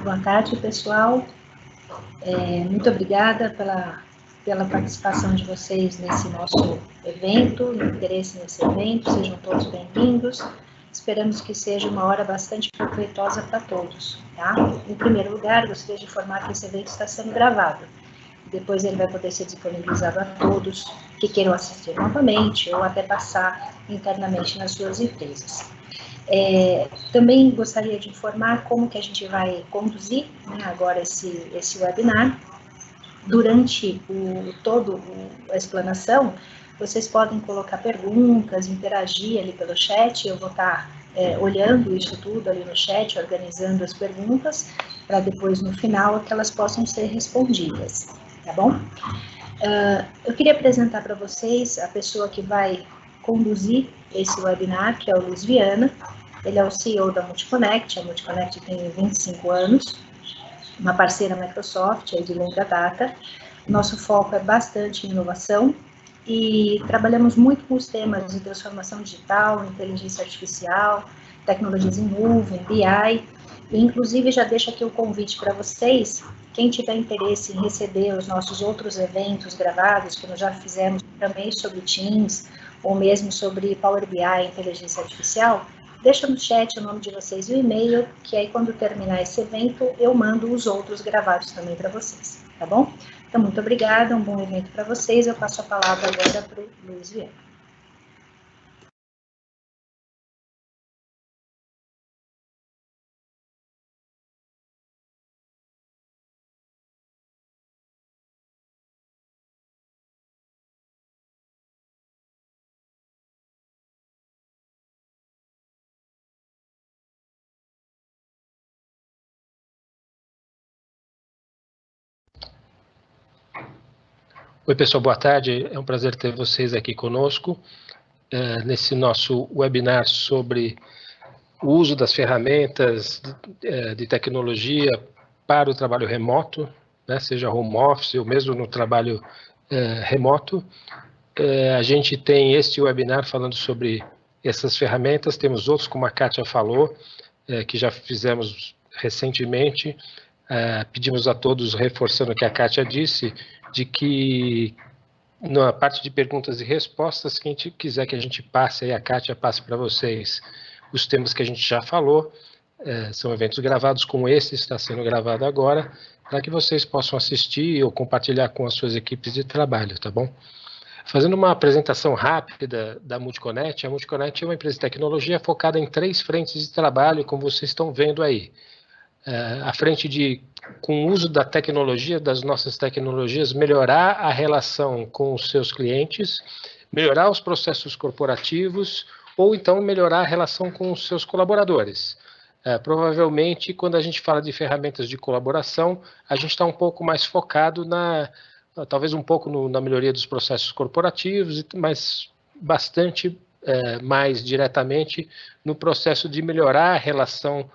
Boa tarde, pessoal. Muito obrigada pela participação de vocês nesse nosso evento, interesse nesse evento, sejam todos bem-vindos. Esperamos que seja uma hora bastante proveitosa para todos, tá? Em primeiro lugar, gostaria de informar que esse evento está sendo gravado. Depois ele vai poder ser disponibilizado a todos que queiram assistir novamente ou até passar internamente nas suas empresas. Também gostaria de informar como que a gente vai conduzir, né, agora esse webinar. Durante toda a explanação, vocês podem colocar perguntas, interagir ali pelo chat. Eu vou estar olhando isso tudo ali no chat, organizando as perguntas, para depois, no final, que elas possam ser respondidas, tá bom? Eu queria apresentar para vocês a pessoa que vai conduzir esse webinar, que é o Luiz Viana. Ele é o CEO da Multiconnect. A Multiconnect tem 25 anos, uma parceira Microsoft, aí de longa data. Nosso foco é bastante em inovação e trabalhamos muito com os temas de transformação digital, inteligência artificial, tecnologias em nuvem, BI. E, inclusive, já deixo aqui o convite para vocês, quem tiver interesse em receber os nossos outros eventos gravados, que nós já fizemos também sobre Teams, ou mesmo sobre Power BI e inteligência artificial, deixa no chat o nome de vocês e o e-mail, que aí quando terminar esse evento, eu mando os outros gravados também para vocês, tá bom? Então, muito obrigada, um bom evento para vocês. Eu passo a palavra agora para o Luiz Viana. Oi, pessoal, boa tarde. É um prazer ter vocês aqui conosco nesse nosso webinar sobre o uso das ferramentas de tecnologia para o trabalho remoto, né, seja home office ou mesmo no trabalho remoto. A gente tem este webinar falando sobre essas ferramentas, temos outros, como a Kátia falou, que já fizemos recentemente. Pedimos a todos, reforçando o que a Kátia disse, de que na parte de perguntas e respostas, quem quiser que a gente passe, aí a Kátia passe para vocês os temas que a gente já falou, são eventos gravados, como esse está sendo gravado agora, para que vocês possam assistir ou compartilhar com as suas equipes de trabalho, tá bom? Fazendo uma apresentação rápida da Multiconnect, a Multiconnect é uma empresa de tecnologia focada em 3 frentes de trabalho, como vocês estão vendo aí. A frente com o uso da tecnologia, das nossas tecnologias, melhorar a relação com os seus clientes, melhorar os processos corporativos, ou então melhorar a relação com os seus colaboradores. Provavelmente, quando a gente fala de ferramentas de colaboração, a gente está um pouco mais focado talvez um pouco na melhoria dos processos corporativos, mas bastante mais diretamente no processo de melhorar a relação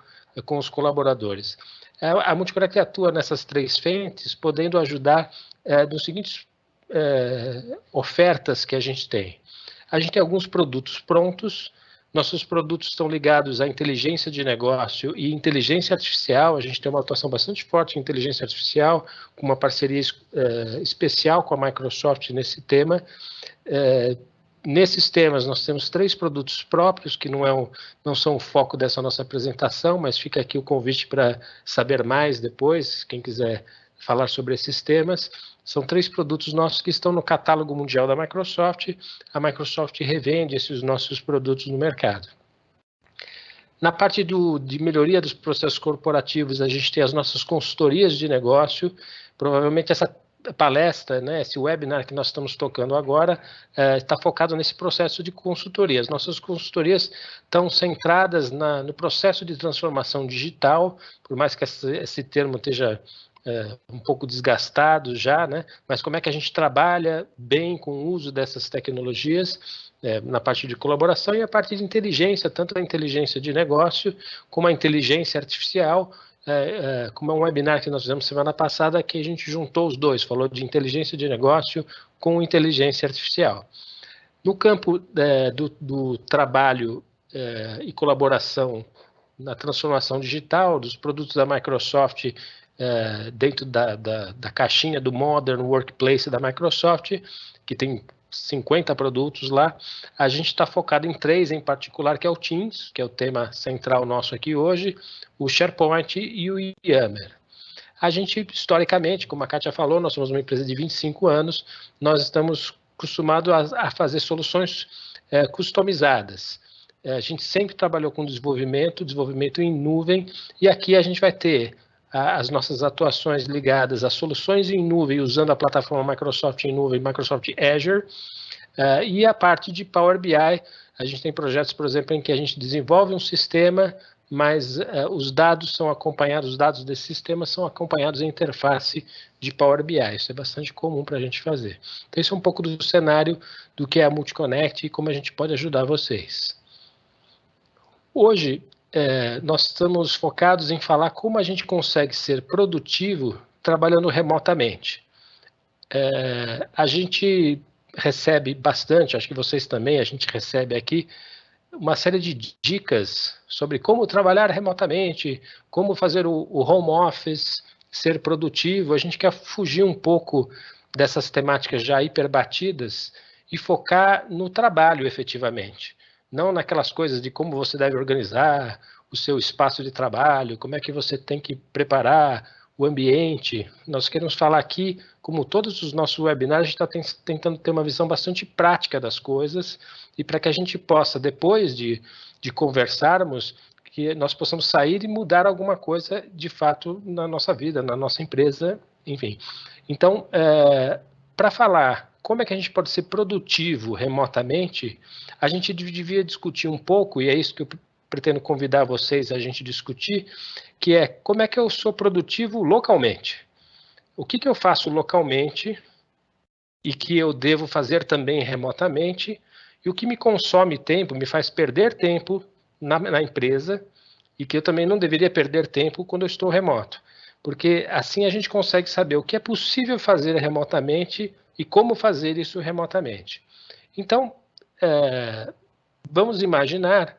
com os colaboradores. A Multiconnect atua nessas 3 frentes, podendo ajudar nos seguintes ofertas que a gente tem. A gente tem alguns produtos prontos, nossos produtos estão ligados à inteligência de negócio e inteligência artificial. A gente tem uma atuação bastante forte em inteligência artificial, com uma parceria especial com a Microsoft nesse tema. Nesses temas, nós temos 3 produtos próprios, que não são o foco dessa nossa apresentação, mas fica aqui o convite para saber mais depois, quem quiser falar sobre esses temas. São 3 produtos nossos que estão no catálogo mundial da Microsoft. A Microsoft revende esses nossos produtos no mercado. Na parte de melhoria dos processos corporativos, a gente tem as nossas consultorias de negócio. Provavelmente essa palestra, né, esse webinar que nós estamos tocando agora, está focado nesse processo de consultoria. As nossas consultorias estão centradas no processo de transformação digital, por mais que esse termo esteja um pouco desgastado já, né, mas como é que a gente trabalha bem com o uso dessas tecnologias na parte de colaboração e a parte de inteligência, tanto a inteligência de negócio como a inteligência artificial, como é um webinar que nós fizemos semana passada, que a gente juntou os dois, falou de inteligência de negócio com inteligência artificial. No campo do trabalho e colaboração na transformação digital dos produtos da Microsoft dentro da caixinha do Modern Workplace da Microsoft, que tem 50 produtos lá. A gente está focado em 3 em particular, que é o Teams, que é o tema central nosso aqui hoje, o SharePoint e o Yammer. A gente, historicamente, como a Kátia falou, nós somos uma empresa de 25 anos, nós estamos acostumados a fazer soluções customizadas. A gente sempre trabalhou com desenvolvimento em nuvem, e aqui a gente vai ter as nossas atuações ligadas a soluções em nuvem, usando a plataforma Microsoft em nuvem, Microsoft Azure, e a parte de Power BI. A gente tem projetos, por exemplo, em que a gente desenvolve um sistema, mas os dados são acompanhados, os dados desse sistema são acompanhados em interface de Power BI. Isso é bastante comum para a gente fazer. Então, esse é um pouco do cenário do que é a Multiconnect e como a gente pode ajudar vocês. Hoje, nós estamos focados em falar como a gente consegue ser produtivo trabalhando remotamente. A gente recebe bastante, acho que vocês também, a gente recebe aqui uma série de dicas sobre como trabalhar remotamente, como fazer o home office, ser produtivo. A gente quer fugir um pouco dessas temáticas já hiperbatidas e focar no trabalho efetivamente. Não naquelas coisas de como você deve organizar o seu espaço de trabalho, como é que você tem que preparar o ambiente. Nós queremos falar aqui, como todos os nossos webinars, a gente está tentando ter uma visão bastante prática das coisas, e para que a gente possa, depois de conversarmos, que nós possamos sair e mudar alguma coisa de fato na nossa vida, na nossa empresa, enfim. Então, para falar como é que a gente pode ser produtivo remotamente, a gente devia discutir um pouco, e é isso que eu pretendo convidar vocês a gente discutir, que é como é que eu sou produtivo localmente. O que eu faço localmente e que eu devo fazer também remotamente, e o que me consome tempo, me faz perder tempo na empresa, e que eu também não deveria perder tempo quando eu estou remoto. Porque assim a gente consegue saber o que é possível fazer remotamente e como fazer isso remotamente. Então, vamos imaginar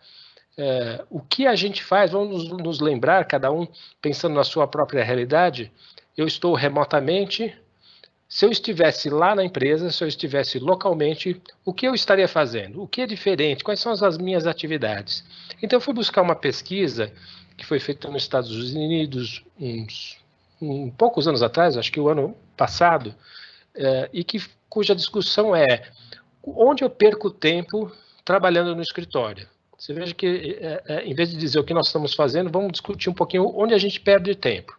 o que a gente faz, vamos nos lembrar, cada um pensando na sua própria realidade. Eu estou remotamente, se eu estivesse lá na empresa, se eu estivesse localmente, o que eu estaria fazendo? O que é diferente? Quais são as minhas atividades? Então, eu fui buscar uma pesquisa que foi feita nos Estados Unidos poucos anos atrás, acho que o ano passado, e cuja discussão é onde eu perco tempo trabalhando no escritório. Você veja que, em vez de dizer o que nós estamos fazendo, vamos discutir um pouquinho onde a gente perde tempo.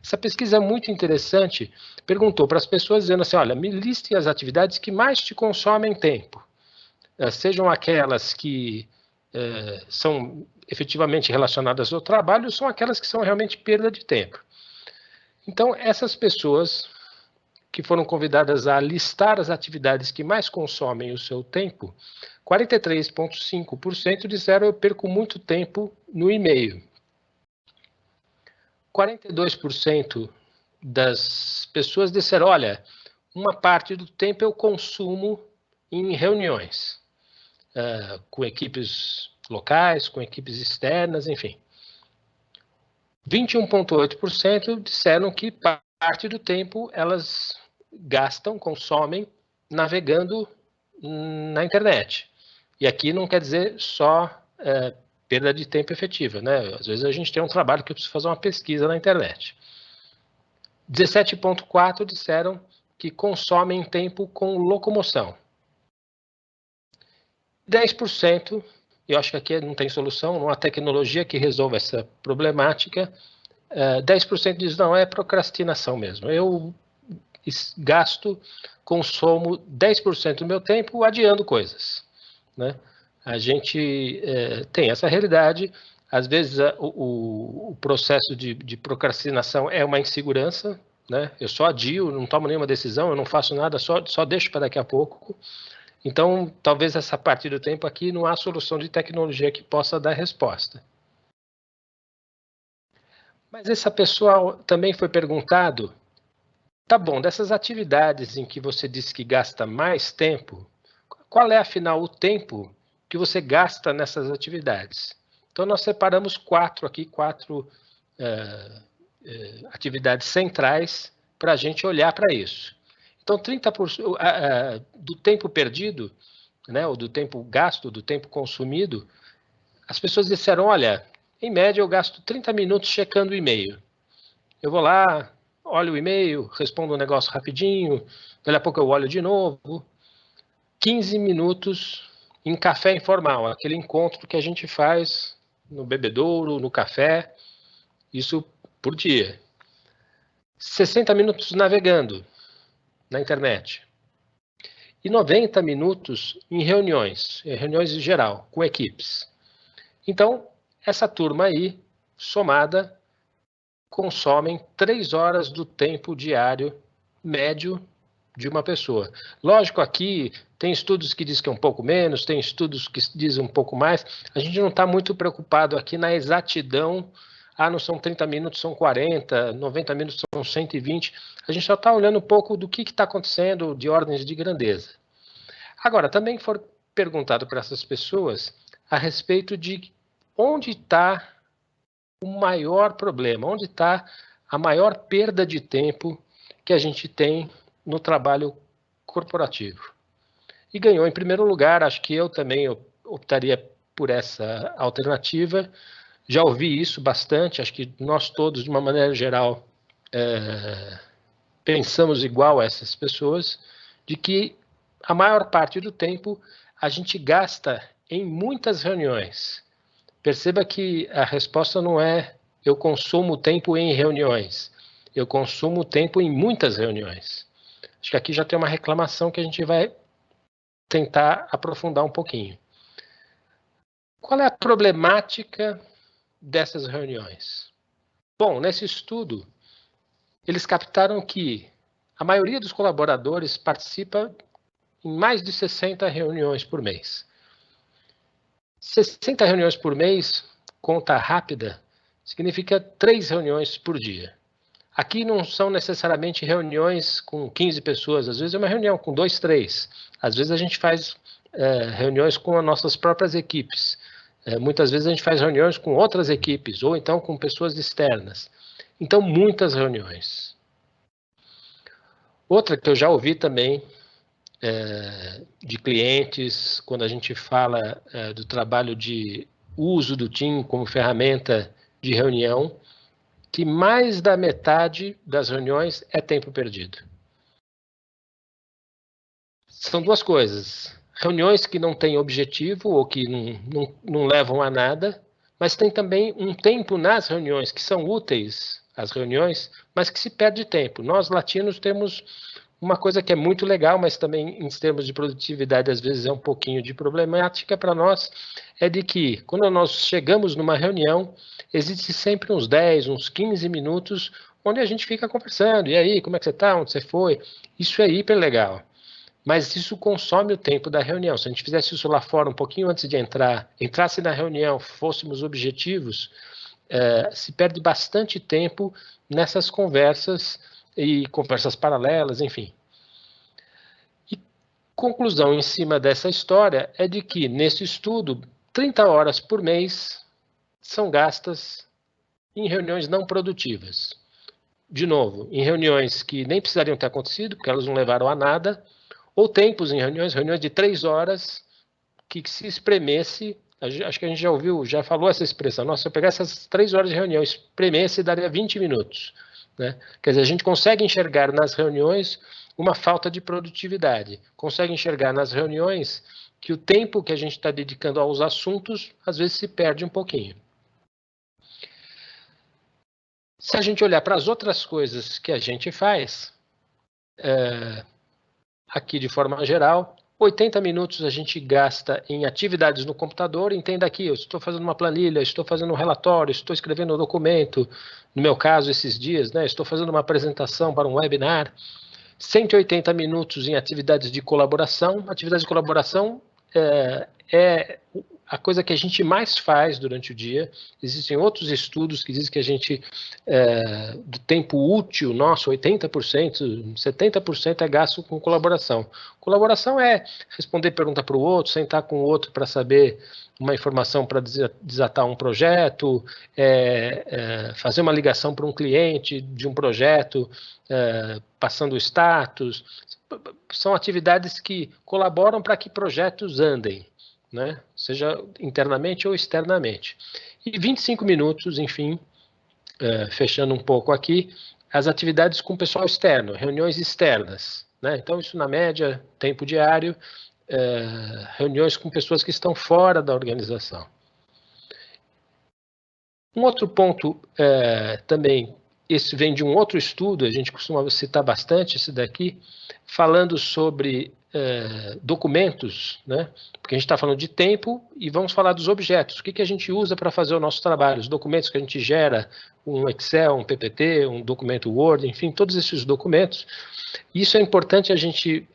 Essa pesquisa é muito interessante, perguntou para as pessoas dizendo assim, olha, me listem as atividades que mais te consomem tempo. Sejam aquelas que são efetivamente relacionadas ao trabalho, ou são aquelas que são realmente perda de tempo. Então, essas pessoas que foram convidadas a listar as atividades que mais consomem o seu tempo, 43,5% disseram eu perco muito tempo no e-mail. 42% das pessoas disseram, olha, uma parte do tempo eu consumo em reuniões, com equipes locais, com equipes externas, enfim. 21,8% disseram que parte do tempo elas gastam, consomem, navegando na internet. E aqui não quer dizer só perda de tempo efetiva, né? Às vezes a gente tem um trabalho que eu preciso fazer uma pesquisa na internet. 17,4% disseram que consomem tempo com locomoção. 10%, eu acho que aqui não tem solução, não há tecnologia que resolva essa problemática. 10% diz, não, é procrastinação mesmo. Eu consumo 10% do meu tempo adiando coisas, né? A gente tem essa realidade. Às vezes o processo de procrastinação é uma insegurança, né? Eu só adio, não tomo nenhuma decisão, eu não faço nada, só deixo para daqui a pouco. Então, talvez essa parte do tempo aqui não há solução de tecnologia que possa dar resposta. Mas essa pessoa também foi perguntado, tá bom, dessas atividades em que você diz que gasta mais tempo, qual é, afinal, o tempo que você gasta nessas atividades? Então, nós separamos quatro atividades centrais para a gente olhar para isso. Então, 30% do tempo perdido, né, ou do tempo gasto, do tempo consumido, as pessoas disseram, olha, em média eu gasto 30 minutos checando o e-mail. Eu vou lá, olho o e-mail, respondo um negócio rapidinho, daqui a pouco eu olho de novo. 15 minutos em café informal, aquele encontro que a gente faz no bebedouro, no café, isso por dia. 60 minutos navegando na internet. E 90 minutos em reuniões em geral, com equipes. Então, essa turma aí, somada, consomem 3 horas do tempo diário médio de uma pessoa. Lógico, aqui tem estudos que dizem que é um pouco menos, tem estudos que dizem um pouco mais. A gente não está muito preocupado aqui na exatidão. Não são 30 minutos, são 40, 90 minutos são 120. A gente só está olhando um pouco do que está acontecendo de ordens de grandeza. Agora, também foi perguntado para essas pessoas a respeito de onde está o maior problema, onde está a maior perda de tempo que a gente tem no trabalho corporativo. E ganhou em primeiro lugar, acho que eu também optaria por essa alternativa. Já ouvi isso bastante, acho que nós todos, de uma maneira geral, pensamos igual a essas pessoas, de que a maior parte do tempo a gente gasta em muitas reuniões. Perceba que a resposta não é eu consumo tempo em reuniões, eu consumo tempo em muitas reuniões. Acho que aqui já tem uma reclamação que a gente vai tentar aprofundar um pouquinho. Qual é a problemática dessas reuniões? Bom, nesse estudo, eles captaram que a maioria dos colaboradores participa em mais de 60 reuniões por mês. 60 reuniões por mês, conta rápida, significa 3 reuniões por dia. Aqui não são necessariamente reuniões com 15 pessoas, às vezes é uma reunião com 2, 3. Às vezes a gente faz reuniões com as nossas próprias equipes. Muitas vezes a gente faz reuniões com outras equipes, ou então com pessoas externas. Então, muitas reuniões. Outra que eu já ouvi também de clientes, quando a gente fala do trabalho de uso do Team como ferramenta de reunião, que mais da metade das reuniões é tempo perdido. São duas coisas. Reuniões que não têm objetivo ou que não levam a nada, mas tem também um tempo nas reuniões que são úteis, as reuniões, mas que se perde tempo. Nós, latinos, temos uma coisa que é muito legal, mas também em termos de produtividade, às vezes é um pouquinho de problemática para nós, é de que quando nós chegamos numa reunião, existe sempre uns 10, uns 15 minutos onde a gente fica conversando. E aí, como é que você está? Onde você foi? Isso é hiper legal. Mas isso consome o tempo da reunião. Se a gente fizesse isso lá fora um pouquinho antes de entrasse na reunião, fôssemos objetivos, se perde bastante tempo nessas conversas e conversas paralelas, enfim. E conclusão em cima dessa história é de que, nesse estudo, 30 horas por mês são gastas em reuniões não produtivas. De novo, em reuniões que nem precisariam ter acontecido, porque elas não levaram a nada, ou tempos em reuniões de 3 horas, que se espremesse, acho que a gente já ouviu, já falou essa expressão, nossa, se eu pegasse essas 3 horas de reunião, espremesse, daria 20 minutos. Né? Quer dizer, a gente consegue enxergar nas reuniões uma falta de produtividade, consegue enxergar nas reuniões que o tempo que a gente está dedicando aos assuntos, às vezes se perde um pouquinho. Se a gente olhar para as outras coisas que a gente faz, aqui de forma geral, 80 minutos a gente gasta em atividades no computador. Entenda aqui, eu estou fazendo uma planilha, estou fazendo um relatório, estou escrevendo um documento, no meu caso esses dias, né, estou fazendo uma apresentação para um webinar. 180 minutos em atividades de colaboração. Atividades de colaboração é a coisa que a gente mais faz durante o dia. Existem outros estudos que dizem que a gente, do tempo útil nosso, 80%, 70% é gasto com colaboração. Colaboração é responder pergunta para o outro, sentar com o outro para saber uma informação para desatar um projeto, fazer uma ligação para um cliente de um projeto, passando o status. São atividades que colaboram para que projetos andem, né? Seja internamente ou externamente. E 25 minutos, enfim, fechando um pouco aqui, as atividades com o pessoal externo, reuniões externas, né? Então, isso na média, tempo diário, reuniões com pessoas que estão fora da organização. Um outro ponto também, esse vem de um outro estudo, a gente costuma citar bastante esse daqui, falando sobre documentos, né? Porque a gente está falando de tempo e vamos falar dos objetos. O que a gente usa para fazer o nosso trabalho? Os documentos que a gente gera, um Excel, um PPT, um documento Word, enfim, todos esses documentos. Isso é importante a gente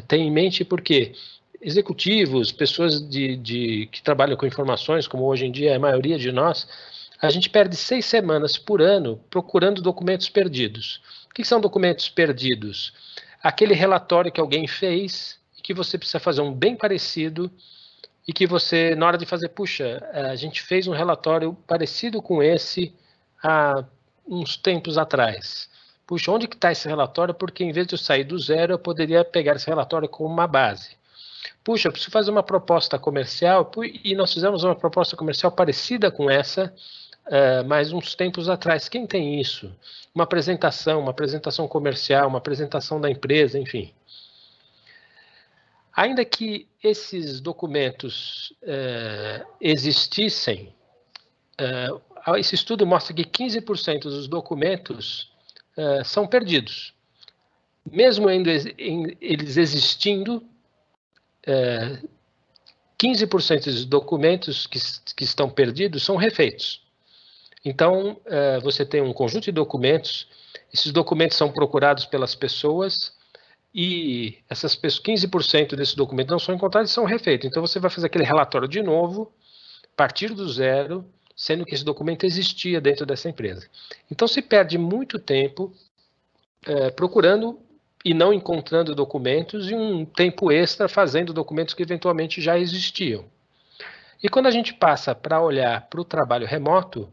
ter em mente porque executivos, pessoas que trabalham com informações, como hoje em dia é a maioria de nós, a gente perde 6 semanas por ano procurando documentos perdidos. O que são documentos perdidos? Aquele relatório que alguém fez e que você precisa fazer um bem parecido e que você, na hora de fazer, puxa, a gente fez um relatório parecido com esse há uns tempos atrás. Puxa, onde que está esse relatório? Porque em vez de eu sair do zero, eu poderia pegar esse relatório como uma base. Puxa, eu preciso fazer uma proposta comercial e nós fizemos uma proposta comercial parecida com essa, mas uns tempos atrás. Quem tem isso? Uma apresentação comercial, uma apresentação da empresa, enfim. Ainda que esses documentos existissem, esse estudo mostra que 15% dos documentos são perdidos. Mesmo eles existindo, 15% dos documentos que estão perdidos são refeitos. Então, você tem um conjunto de documentos, esses documentos são procurados pelas pessoas e essas 15% desses documentos não são encontrados e são refeitos. Então, você vai fazer aquele relatório de novo, a partir do zero, sendo que esse documento existia dentro dessa empresa. Então, se perde muito tempo procurando e não encontrando documentos e um tempo extra fazendo documentos que eventualmente já existiam. E quando a gente passa para olhar para o trabalho remoto,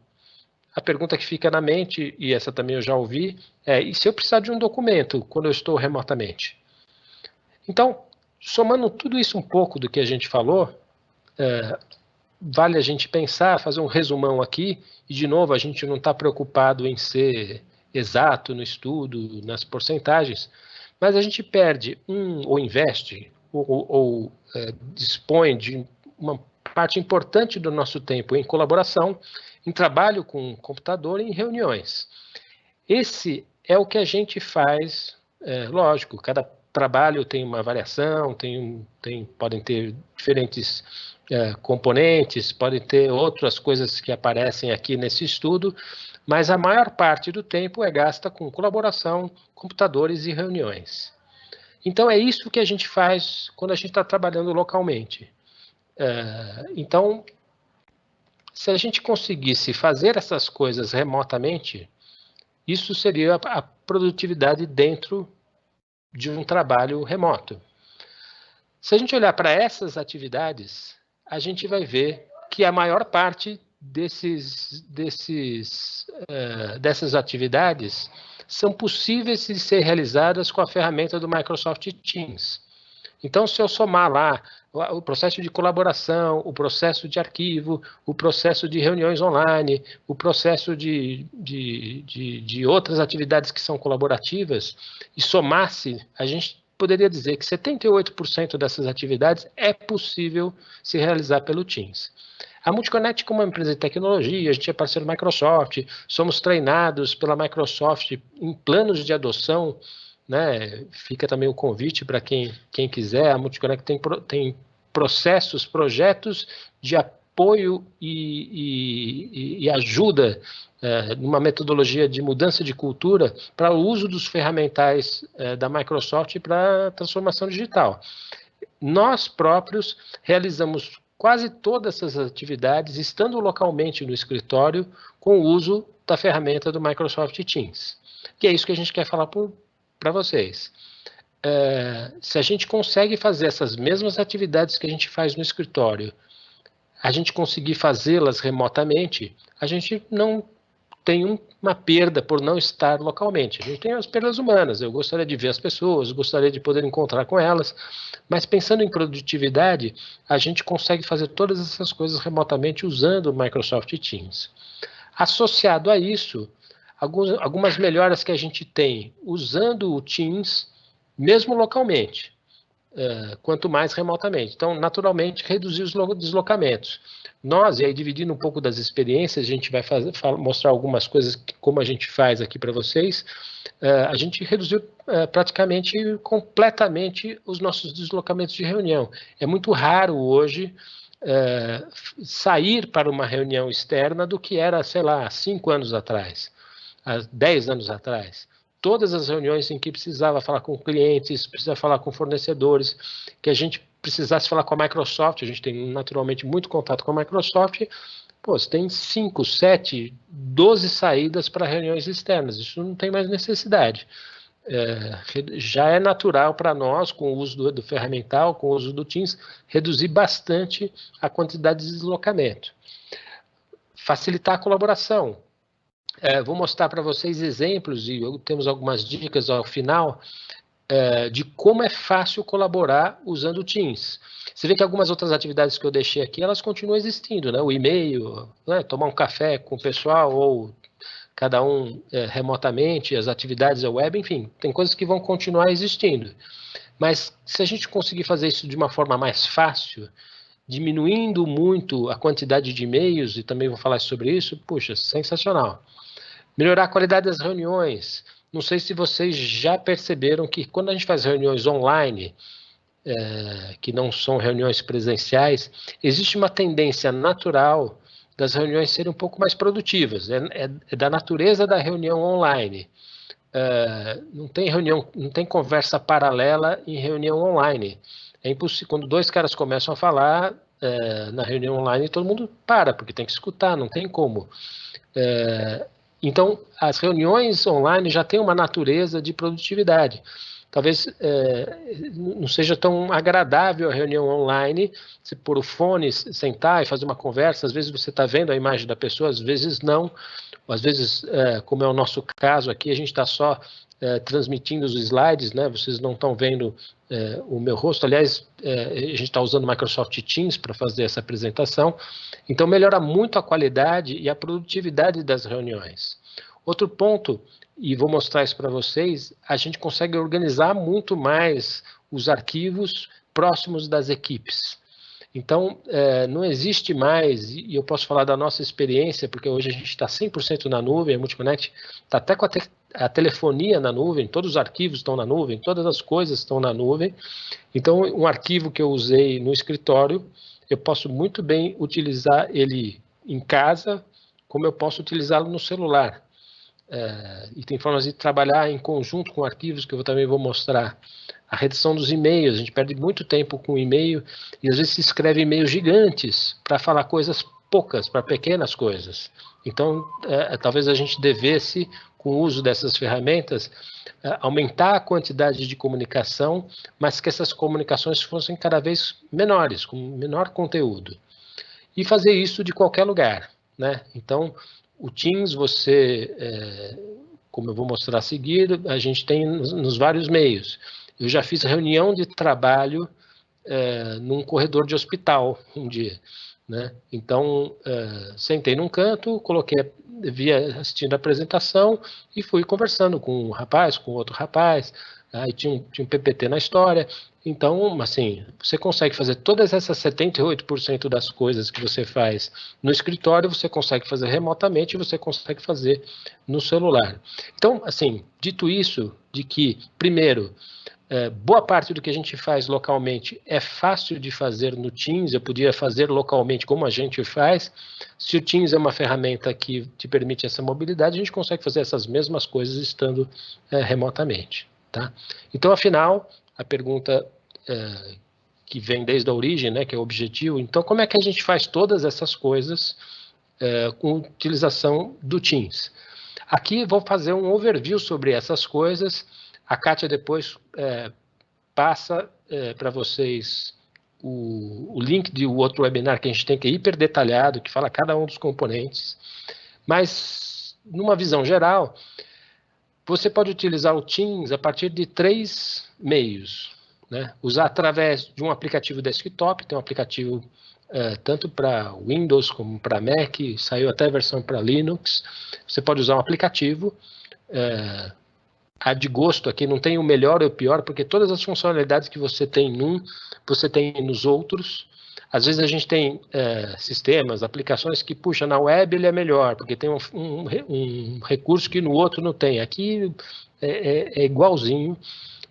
a pergunta que fica na mente, e essa também eu já ouvi, e se eu precisar de um documento quando eu estou remotamente? Então, somando tudo isso um pouco do que a gente falou, vale a gente pensar, fazer um resumão aqui, e de novo, a gente não está preocupado em ser exato no estudo, nas porcentagens, mas a gente perde ou investe, ou dispõe de uma parte importante do nosso tempo em colaboração, em trabalho com computador e em reuniões. Esse é o que a gente faz, lógico, cada trabalho tem uma variação, podem ter diferentes componentes, podem ter outras coisas que aparecem aqui nesse estudo, mas a maior parte do tempo é gasta com colaboração, computadores e reuniões. Então, é isso que a gente faz quando a gente está trabalhando localmente. Então, se a gente conseguisse fazer essas coisas remotamente, isso seria a produtividade dentro de um trabalho remoto. Se a gente olhar para essas atividades, a gente vai ver que a maior parte dessas atividades são possíveis de ser realizadas com a ferramenta do Microsoft Teams. Então, se eu somar lá o processo de colaboração, o processo de arquivo, o processo de reuniões online, o processo de outras atividades que são colaborativas, e somasse, a gente poderia dizer que 78% dessas atividades é possível se realizar pelo Teams. A Multiconnect, como uma empresa de tecnologia, a gente é parceiro da Microsoft, somos treinados pela Microsoft em planos de adoção, né? Fica também o convite para quem quiser. A Multiconnect tem projetos de apoio e ajuda numa metodologia de mudança de cultura para o uso dos ferramentais da Microsoft para a transformação digital. Nós próprios realizamos quase todas essas atividades estando localmente no escritório com o uso da ferramenta do Microsoft Teams. Que é isso que a gente quer falar para vocês. Se a gente consegue fazer essas mesmas atividades que a gente faz no escritório, a gente conseguir fazê-las remotamente, a gente não tem uma perda por não estar localmente. A gente tem as perdas humanas, eu gostaria de ver as pessoas, gostaria de poder encontrar com elas, mas pensando em produtividade, a gente consegue fazer todas essas coisas remotamente usando o Microsoft Teams. Associado a isso, algumas melhoras que a gente tem usando o Teams, mesmo localmente, quanto mais remotamente. Então, naturalmente, reduzir os deslocamentos. Nós, e aí dividindo um pouco das experiências, a gente vai mostrar algumas coisas, como a gente faz aqui para vocês. A gente reduziu praticamente, completamente, os nossos deslocamentos de reunião. É muito raro hoje sair para uma reunião externa do que era, sei lá, 5 anos atrás, 10 anos atrás. Todas as reuniões em que precisava falar com clientes, precisava falar com fornecedores, que a gente precisasse falar com a Microsoft, a gente tem naturalmente muito contato com a Microsoft, você tem 5, 7, 12 saídas para reuniões externas, isso não tem mais necessidade. Já é natural para nós, com o uso do ferramental, com o uso do Teams, reduzir bastante a quantidade de deslocamento. Facilitar a colaboração. Vou mostrar para vocês exemplos, e temos algumas dicas ao final, de como é fácil colaborar usando o Teams. Você vê que algumas outras atividades que eu deixei aqui, elas continuam existindo, né? O e-mail, né? Tomar um café com o pessoal, ou cada um remotamente, as atividades web, enfim, tem coisas que vão continuar existindo. Mas se a gente conseguir fazer isso de uma forma mais fácil, diminuindo muito a quantidade de e-mails, e também vou falar sobre isso, puxa, sensacional. Melhorar a qualidade das reuniões. Não sei se vocês já perceberam que quando a gente faz reuniões online, que não são reuniões presenciais, existe uma tendência natural das reuniões serem um pouco mais produtivas. É da natureza da reunião online. Não tem reunião, não tem conversa paralela em reunião online. É impossível. Quando 2 caras começam a falar na reunião online, todo mundo para, porque tem que escutar, não tem como. Então, as reuniões online já têm uma natureza de produtividade. Talvez não seja tão agradável a reunião online, se pôr o fone, sentar e fazer uma conversa, às vezes você está vendo a imagem da pessoa, às vezes não, às vezes, como é o nosso caso aqui, a gente está só transmitindo os slides, né? Vocês não estão vendo o meu rosto, aliás, a gente está usando o Microsoft Teams para fazer essa apresentação, então melhora muito a qualidade e a produtividade das reuniões. Outro ponto, e vou mostrar isso para vocês, a gente consegue organizar muito mais os arquivos próximos das equipes. Então, não existe mais, e eu posso falar da nossa experiência, porque hoje a gente está 100% na nuvem, a Multiconnect está até com a telefonia na nuvem, todos os arquivos estão na nuvem, todas as coisas estão na nuvem. Então, um arquivo que eu usei no escritório, eu posso muito bem utilizar ele em casa, como eu posso utilizá-lo no celular. E tem formas de trabalhar em conjunto com arquivos que eu também vou mostrar. A redação dos e-mails, a gente perde muito tempo com e-mail e às vezes se escreve e-mails gigantes para falar coisas poucas, para pequenas coisas. Então, talvez a gente devesse, com o uso dessas ferramentas, aumentar a quantidade de comunicação, mas que essas comunicações fossem cada vez menores, com menor conteúdo. E fazer isso de qualquer lugar, né? Então, o Teams, como eu vou mostrar a seguir, a gente tem nos vários meios. Eu já fiz reunião de trabalho num corredor de hospital um dia, né? Então, sentei num canto, via assistindo a apresentação e fui conversando com um rapaz, com outro rapaz, aí tinha um PPT na história. Então, assim, você consegue fazer todas essas 78% das coisas que você faz no escritório, você consegue fazer remotamente e você consegue fazer no celular. Então, assim, dito isso, de que, primeiro, boa parte do que a gente faz localmente é fácil de fazer no Teams, eu podia fazer localmente como a gente faz. Se o Teams é uma ferramenta que te permite essa mobilidade, a gente consegue fazer essas mesmas coisas estando remotamente. Tá? Então, afinal, a pergunta que vem desde a origem, né, que é o objetivo. Então, como é que a gente faz todas essas coisas com utilização do Teams? Aqui vou fazer um overview sobre essas coisas. A Kátia depois passa para vocês o link de outro webinar que a gente tem, que é hiper detalhado, que fala cada um dos componentes. Mas, numa visão geral, você pode utilizar o Teams a partir de 3 meios, né? Usar através de um aplicativo desktop, tem um aplicativo tanto para Windows como para Mac, saiu até a versão para Linux. Você pode usar um aplicativo, a de gosto aqui não tem o melhor ou o pior, porque todas as funcionalidades que você tem num, você tem nos outros. Às vezes a gente tem sistemas, aplicações que, puxa, na web ele é melhor, porque tem um recurso que no outro não tem. Aqui é igualzinho.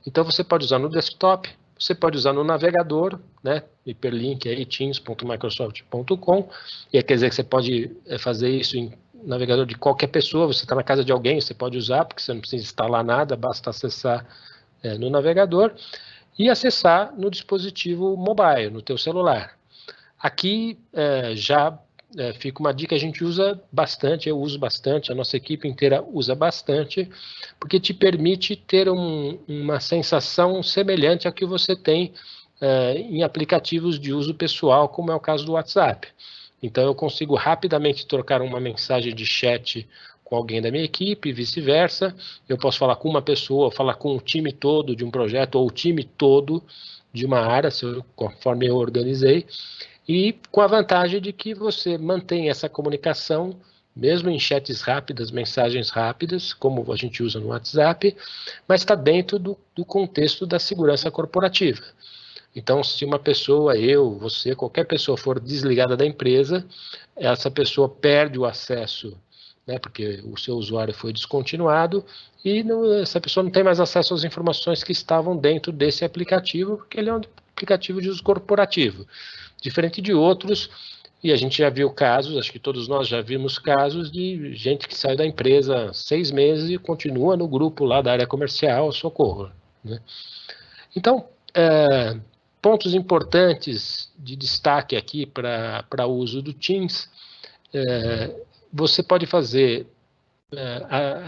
Então você pode usar no desktop, você pode usar no navegador, né? Hiperlink aí, teams.microsoft.com. E quer dizer que você pode fazer isso em navegador de qualquer pessoa. Você está na casa de alguém, você pode usar, porque você não precisa instalar nada, basta acessar no navegador e acessar no dispositivo mobile, no teu celular. Aqui já fica uma dica, a gente usa bastante, eu uso bastante, a nossa equipe inteira usa bastante, porque te permite ter uma sensação semelhante à que você tem em aplicativos de uso pessoal, como é o caso do WhatsApp. Então eu consigo rapidamente trocar uma mensagem de chat com alguém da minha equipe e vice-versa. Eu posso falar com uma pessoa, falar com o time todo de um projeto ou o time todo de uma área, conforme eu organizei. E com a vantagem de que você mantém essa comunicação, mesmo em chats rápidas, mensagens rápidas, como a gente usa no WhatsApp, mas está dentro do contexto da segurança corporativa. Então, se uma pessoa, eu, você, qualquer pessoa for desligada da empresa, essa pessoa perde o acesso, né, porque o seu usuário foi descontinuado, e essa pessoa não tem mais acesso às informações que estavam dentro desse aplicativo, porque ele é um aplicativo de uso corporativo. Diferente de outros, e a gente já viu casos, acho que todos nós já vimos casos de gente que saiu da empresa 6 meses e continua no grupo lá da área comercial, socorro, né? Então, pontos importantes de destaque aqui para o uso do Teams, você pode fazer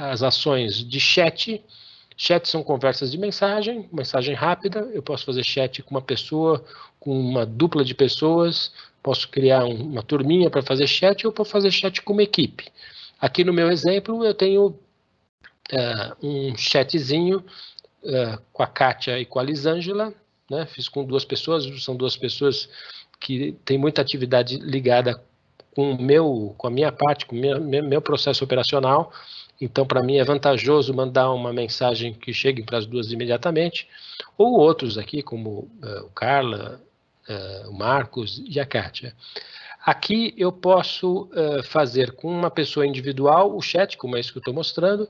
as ações de chat. Chat são conversas de mensagem rápida. Eu posso fazer chat com uma pessoa, com uma dupla de pessoas, posso criar uma turminha para fazer chat, ou posso fazer chat com uma equipe. Aqui no meu exemplo, eu tenho um chatzinho com a Kátia e com a Lisângela, né? Fiz com 2 pessoas, são 2 pessoas que têm muita atividade ligada com a minha parte, com o meu processo operacional. Então, para mim, é vantajoso mandar uma mensagem que chegue para as 2 imediatamente, ou outros aqui, como o Carla, o Marcos e a Kátia. Aqui eu posso fazer com uma pessoa individual o chat, como é isso que eu estou mostrando,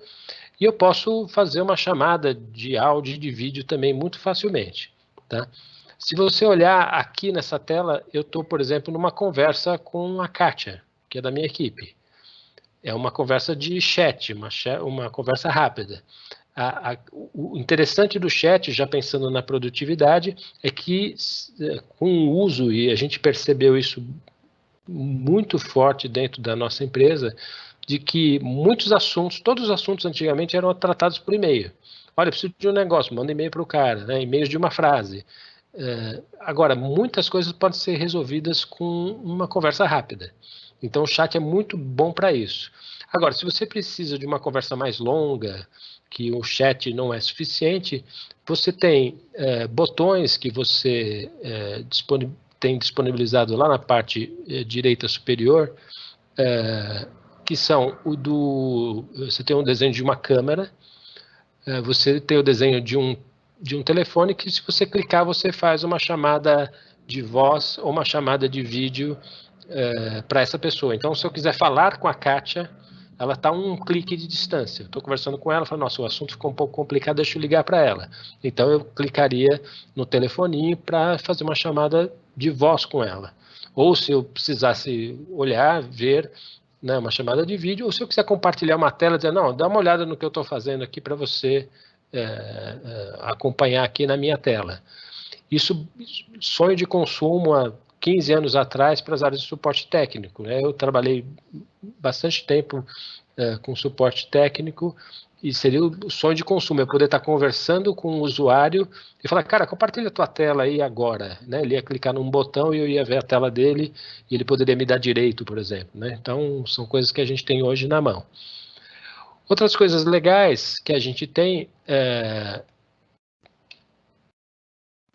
e eu posso fazer uma chamada de áudio e de vídeo também muito facilmente, tá? Se você olhar aqui nessa tela, eu estou, por exemplo, numa conversa com a Kátia, que é da minha equipe. É uma conversa de chat, uma conversa rápida. O interessante do chat, já pensando na produtividade, é que com o uso, e a gente percebeu isso muito forte dentro da nossa empresa, de que muitos assuntos, todos os assuntos antigamente eram tratados por e-mail. Olha, eu preciso de um negócio, manda e-mail para o cara, né? E-mails de uma frase. Agora, muitas coisas podem ser resolvidas com uma conversa rápida. Então, o chat é muito bom para isso. Agora, se você precisa de uma conversa mais longa, que o chat não é suficiente, você tem botões que você tem disponibilizado lá na parte direita superior, que são você tem um desenho de uma câmera, você tem o desenho de um telefone que, se você clicar, você faz uma chamada de voz ou uma chamada de vídeo para essa pessoa. Então, se eu quiser falar com a Kátia, ela está a um clique de distância. Eu estou conversando com ela, falo, nossa, o assunto ficou um pouco complicado, deixa eu ligar para ela. Então, eu clicaria no telefoninho para fazer uma chamada de voz com ela. Ou se eu precisasse olhar, ver, né, uma chamada de vídeo, ou se eu quiser compartilhar uma tela, dizer, não, dá uma olhada no que eu estou fazendo aqui para você acompanhar aqui na minha tela. Isso, sonho de consumo há 15 anos atrás para as áreas de suporte técnico, né? Eu trabalhei bastante tempo com suporte técnico e seria o sonho de consumo, eu poder estar conversando com o usuário e falar, cara, compartilha a tua tela aí agora, né? Ele ia clicar num botão e eu ia ver a tela dele e ele poderia me dar direito, por exemplo, né? Então, são coisas que a gente tem hoje na mão. Outras coisas legais que a gente tem é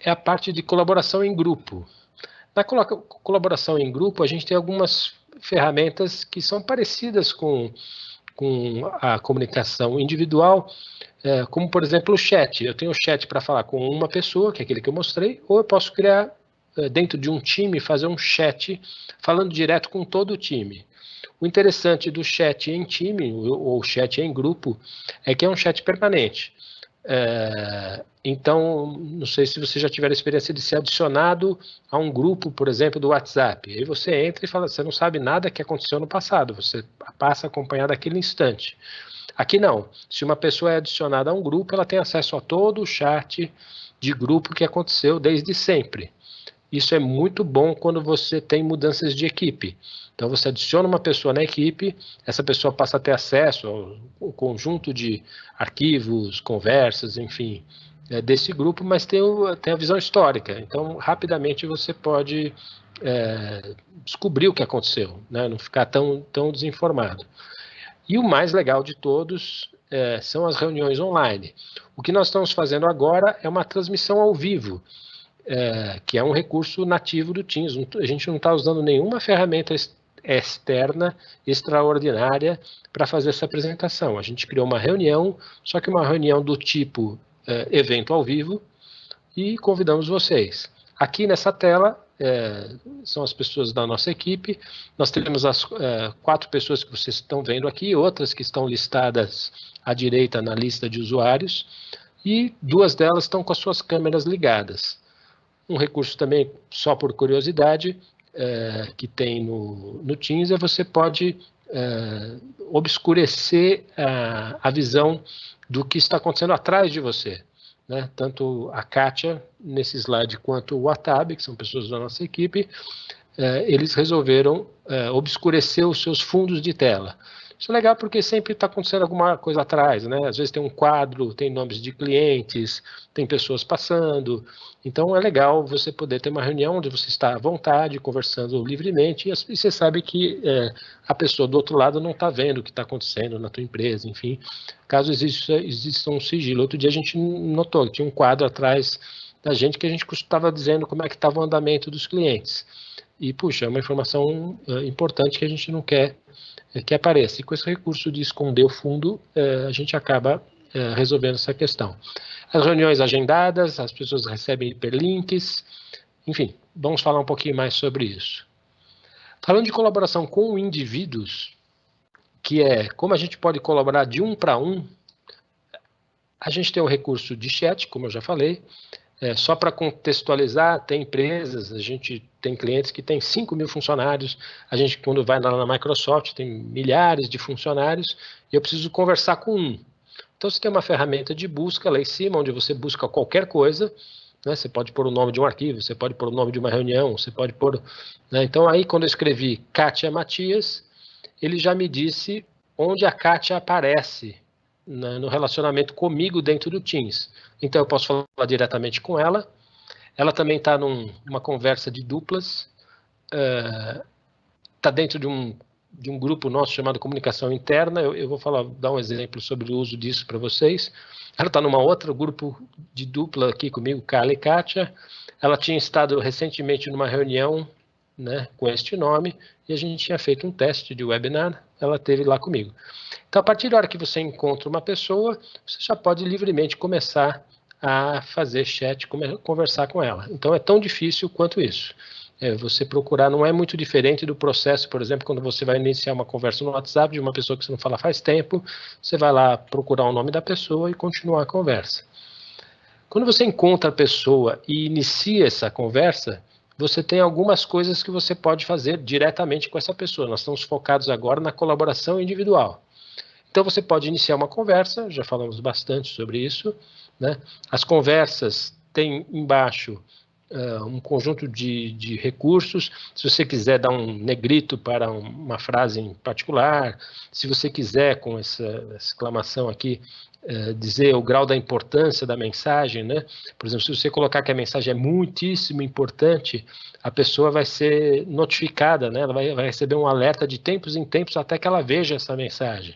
a parte de colaboração em grupo. Na colaboração em grupo, a gente tem algumas ferramentas que são parecidas com a comunicação individual, como, por exemplo, o chat. Eu tenho o chat para falar com uma pessoa, que é aquele que eu mostrei, ou eu posso criar, dentro de um time, fazer um chat falando direto com todo o time. O interessante do chat em time, ou chat em grupo, é que é um chat permanente. Então, não sei se você já tiver a experiência de ser adicionado a um grupo, por exemplo, do WhatsApp. Aí você entra e fala, você não sabe nada que aconteceu no passado, você passa a acompanhar daquele instante. Aqui não. Se uma pessoa é adicionada a um grupo, ela tem acesso a todo o chat de grupo que aconteceu desde sempre. Isso é muito bom quando você tem mudanças de equipe. Então, você adiciona uma pessoa na equipe, essa pessoa passa a ter acesso ao conjunto de arquivos, conversas, enfim, desse grupo, mas tem a visão histórica. Então, rapidamente você pode descobrir o que aconteceu, né? Não ficar tão desinformado. E o mais legal de todos são as reuniões online. O que nós estamos fazendo agora é uma transmissão ao vivo, que é um recurso nativo do Teams. A gente não está usando nenhuma ferramenta externa, extraordinária, para fazer essa apresentação. A gente criou uma reunião, só que uma reunião do tipo evento ao vivo, e convidamos vocês. Aqui nessa tela são as pessoas da nossa equipe. Nós temos as 4 pessoas que vocês estão vendo aqui, outras que estão listadas à direita na lista de usuários, e 2 delas estão com as suas câmeras ligadas. Um recurso também, só por curiosidade, que tem no Teams, você pode obscurecer a visão do que está acontecendo atrás de você, né? Tanto a Kátia, nesse slide, quanto o Wahtab, que são pessoas da nossa equipe, eles resolveram obscurecer os seus fundos de tela. Isso é legal porque sempre está acontecendo alguma coisa atrás, né? Às vezes tem um quadro, tem nomes de clientes, tem pessoas passando. Então é legal você poder ter uma reunião onde você está à vontade, conversando livremente, e você sabe que a pessoa do outro lado não está vendo o que está acontecendo na tua empresa, enfim, caso exista um sigilo. Outro dia a gente notou que tinha um quadro atrás da gente que a gente estava dizendo como é que estava o andamento dos clientes. E, puxa, é uma informação importante que a gente não quer que apareça. E com esse recurso de esconder o fundo, a gente acaba resolvendo essa questão. As reuniões agendadas, as pessoas recebem hiperlinks, enfim, vamos falar um pouquinho mais sobre isso. Falando de colaboração com indivíduos, que é como a gente pode colaborar de um para um, a gente tem o recurso de chat, como eu já falei. Só para contextualizar, tem empresas, a gente tem clientes que tem 5.000 funcionários, a gente, quando vai lá na Microsoft, tem milhares de funcionários, e eu preciso conversar com um. Então, você tem uma ferramenta de busca lá em cima, onde você busca qualquer coisa, né? Você pode pôr o nome de um arquivo, você pode pôr o nome de uma reunião, você pode pôr... Né? Então, aí, quando eu escrevi Kátia Matias, ele já me disse onde a Kátia aparece no relacionamento comigo dentro do Teams. Então, eu posso falar diretamente com ela. Ela também está numa conversa de duplas. Está dentro de um grupo nosso chamado Comunicação Interna. Eu vou dar um exemplo sobre o uso disso para vocês. Ela está numa outra grupo de dupla aqui comigo, Carla e Kátia. Ela tinha estado recentemente numa reunião, né, com este nome, e a gente tinha feito um teste de webinar, ela esteve lá comigo. Então, a partir da hora que você encontra uma pessoa, você já pode livremente começar a fazer chat, conversar com ela. Então, é tão difícil quanto isso. Você procurar, não é muito diferente do processo, por exemplo, quando você vai iniciar uma conversa no WhatsApp de uma pessoa que você não fala faz tempo, você vai lá procurar o nome da pessoa e continuar a conversa. Quando você encontra a pessoa e inicia essa conversa, você tem algumas coisas que você pode fazer diretamente com essa pessoa. Nós estamos focados agora na colaboração individual. Então, você pode iniciar uma conversa, já falamos bastante sobre isso, né? As conversas têm embaixo um conjunto de recursos. Se você quiser dar um negrito para uma frase em particular, se você quiser, com essa exclamação aqui, dizer o grau da importância da mensagem, né? Por exemplo, se você colocar que a mensagem é muitíssimo importante, a pessoa vai ser notificada, né? Ela vai receber um alerta de tempos em tempos até que ela veja essa mensagem.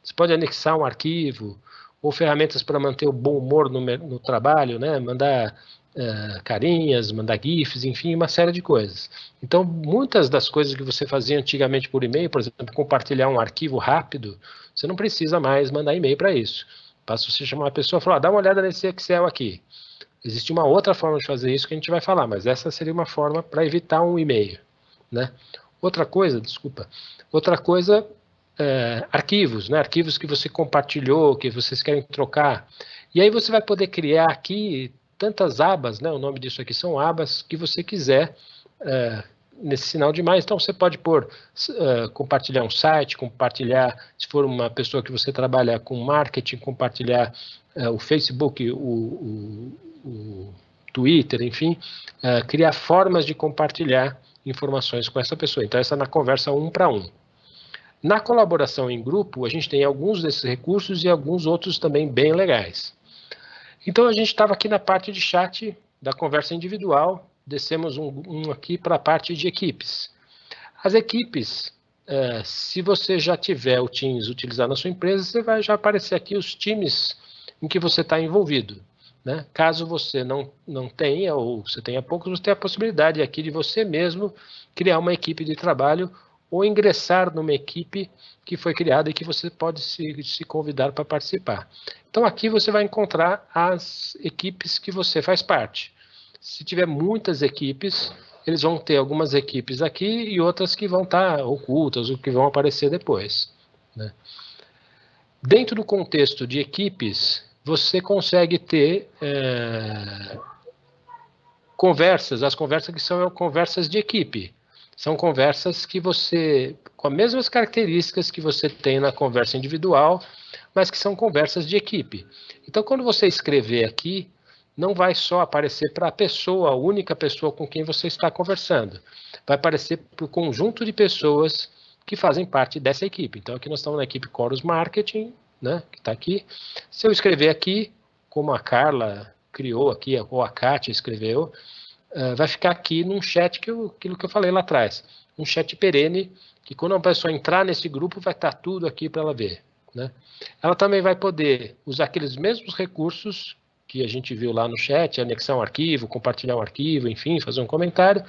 Você pode anexar um arquivo, ou ferramentas para manter o bom humor no trabalho, né? Mandar carinhas, mandar GIFs, enfim, uma série de coisas. Então, muitas das coisas que você fazia antigamente por e-mail, por exemplo, compartilhar um arquivo rápido, você não precisa mais mandar e-mail para isso. Basta você chamar uma pessoa e falar, dá uma olhada nesse Excel aqui. Existe uma outra forma de fazer isso que a gente vai falar, mas essa seria uma forma para evitar um e-mail, né? Outra coisa, arquivos, né? Arquivos que você compartilhou, que vocês querem trocar. E aí você vai poder criar aqui tantas abas, né? O nome disso aqui são abas que você quiser nesse sinal de mais. Então você pode compartilhar um site, compartilhar, se for uma pessoa que você trabalha com marketing, compartilhar o Facebook, o Twitter, enfim, criar formas de compartilhar informações com essa pessoa. Então essa é na conversa 1 para 1. Na colaboração em grupo, a gente tem alguns desses recursos e alguns outros também bem legais. Então, a gente estava aqui na parte de chat da conversa individual, descemos um aqui para a parte de equipes. As equipes, se você já tiver o Teams utilizado na sua empresa, você vai já aparecer aqui os times em que você está envolvido, né? Caso você não tenha, ou você tenha poucos, você tem a possibilidade aqui de você mesmo criar uma equipe de trabalho ou ingressar numa equipe que foi criada e que você pode se convidar para participar. Então, aqui você vai encontrar as equipes que você faz parte. Se tiver muitas equipes, eles vão ter algumas equipes aqui e outras que vão estar ocultas ou que vão aparecer depois, né? Dentro do contexto de equipes, você consegue ter conversas, as conversas que são conversas de equipe. São conversas que você, com as mesmas características que você tem na conversa individual, mas que são conversas de equipe. Então, quando você escrever aqui, não vai só aparecer para a pessoa, a única pessoa com quem você está conversando. Vai aparecer para o conjunto de pessoas que fazem parte dessa equipe. Então, aqui nós estamos na equipe Chorus Marketing, né, que está aqui. Se eu escrever aqui, como a Carla criou aqui, ou a Kátia escreveu, vai ficar aqui num chat, aquilo que eu falei lá atrás, um chat perene, que quando uma pessoa entrar nesse grupo, vai estar tudo aqui para ela ver, né? Ela também vai poder usar aqueles mesmos recursos que a gente viu lá no chat, anexar um arquivo, compartilhar um arquivo, enfim, fazer um comentário,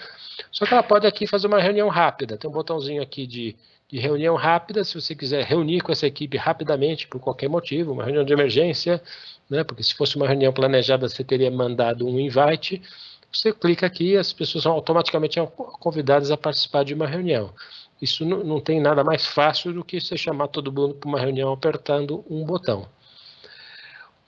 só que ela pode aqui fazer uma reunião rápida. Tem um botãozinho aqui de reunião rápida, se você quiser reunir com essa equipe rapidamente, por qualquer motivo, uma reunião de emergência, né? Porque se fosse uma reunião planejada, você teria mandado um invite. Você clica aqui e as pessoas são automaticamente convidadas a participar de uma reunião. Isso não tem nada mais fácil do que você chamar todo mundo para uma reunião apertando um botão.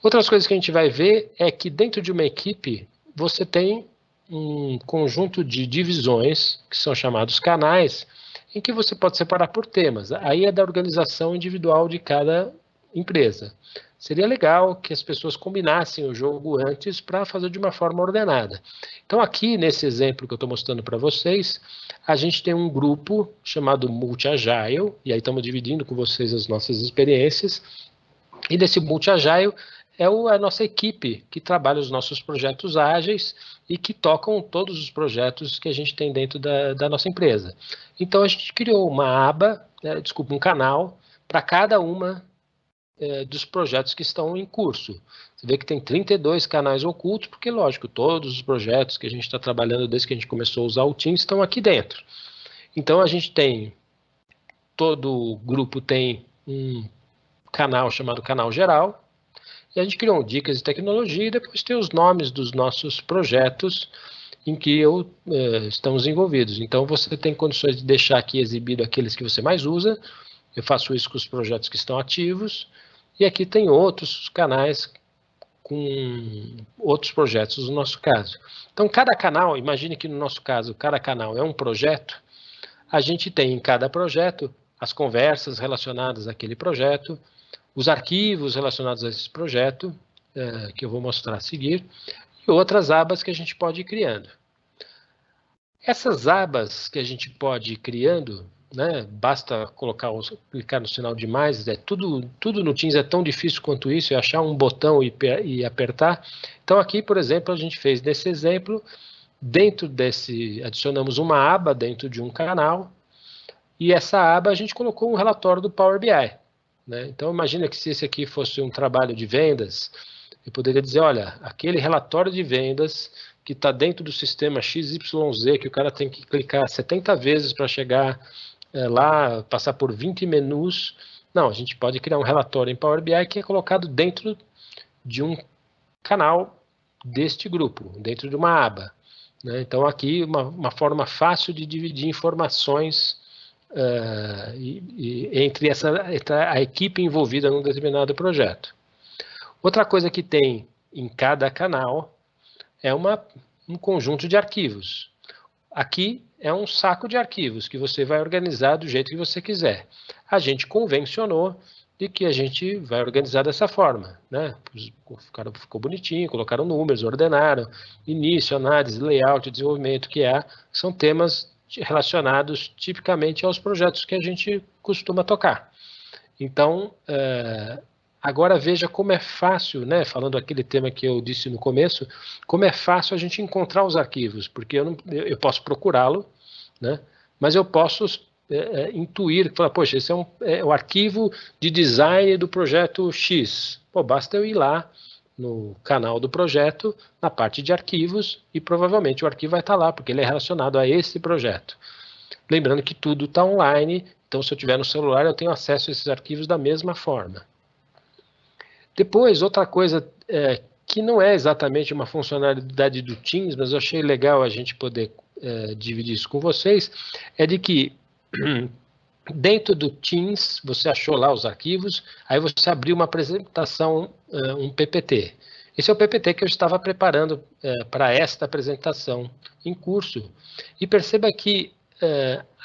Outras coisas que a gente vai ver é que dentro de uma equipe você tem um conjunto de divisões, que são chamados canais, em que você pode separar por temas. Aí é da organização individual de cada empresa. Seria legal que as pessoas combinassem o jogo antes para fazer de uma forma ordenada. Então, aqui nesse exemplo que eu estou mostrando para vocês, a gente tem um grupo chamado Multi-Agile, e aí estamos dividindo com vocês as nossas experiências, e desse Multi-Agile é a nossa equipe que trabalha os nossos projetos ágeis e que tocam todos os projetos que a gente tem dentro da nossa empresa. Então, a gente criou uma aba, um canal, para cada uma dos projetos que estão em curso. Você vê que tem 32 canais ocultos, porque, lógico, todos os projetos que a gente está trabalhando desde que a gente começou a usar o Teams estão aqui dentro. Então, a gente tem, todo grupo tem um canal chamado Canal Geral, e a gente criou dicas de tecnologia, e depois tem os nomes dos nossos projetos em que estamos envolvidos. Então, você tem condições de deixar aqui exibido aqueles que você mais usa. Eu faço isso com os projetos que estão ativos. E aqui tem outros canais com outros projetos, no nosso caso. Então, cada canal, imagine que no nosso caso, cada canal é um projeto, a gente tem em cada projeto as conversas relacionadas àquele projeto, os arquivos relacionados a esse projeto, que eu vou mostrar a seguir, e outras abas que a gente pode ir criando. Essas abas que a gente pode ir criando, né, basta clicar no sinal de mais, tudo no Teams é tão difícil quanto isso, é achar um botão e apertar. Então aqui, por exemplo, a gente fez nesse exemplo, adicionamos uma aba dentro de um canal, e essa aba a gente colocou um relatório do Power BI. Né? Então imagina que se esse aqui fosse um trabalho de vendas, eu poderia dizer, olha, aquele relatório de vendas que está dentro do sistema XYZ, que o cara tem que clicar 70 vezes para chegar lá, passar por 20 menus. Não, a gente pode criar um relatório em Power BI que é colocado dentro de um canal deste grupo, dentro de uma aba. Né? Então, aqui, uma forma fácil de dividir informações entre a equipe envolvida num determinado projeto. Outra coisa que tem em cada canal é um conjunto de arquivos. Aqui é um saco de arquivos que você vai organizar do jeito que você quiser. A gente convencionou de que a gente vai organizar dessa forma. Né? Ficou bonitinho, colocaram números, ordenaram, início, análise, layout, desenvolvimento, são temas relacionados tipicamente aos projetos que a gente costuma tocar. Então, agora veja como é fácil, né, falando aquele tema que eu disse no começo, como é fácil a gente encontrar os arquivos, porque eu posso procurá-lo, né, mas eu posso intuir, falar, poxa, esse é o arquivo de design do projeto X. Pô, basta eu ir lá no canal do projeto, na parte de arquivos, e provavelmente o arquivo vai estar lá, porque ele é relacionado a esse projeto. Lembrando que tudo está online, então se eu tiver no celular, eu tenho acesso a esses arquivos da mesma forma. Depois, outra coisa que não é exatamente uma funcionalidade do Teams, mas eu achei legal a gente poder dividir isso com vocês, é de que dentro do Teams, você achou lá os arquivos, aí você abriu uma apresentação, um PPT. Esse é o PPT que eu estava preparando para esta apresentação em curso. E perceba que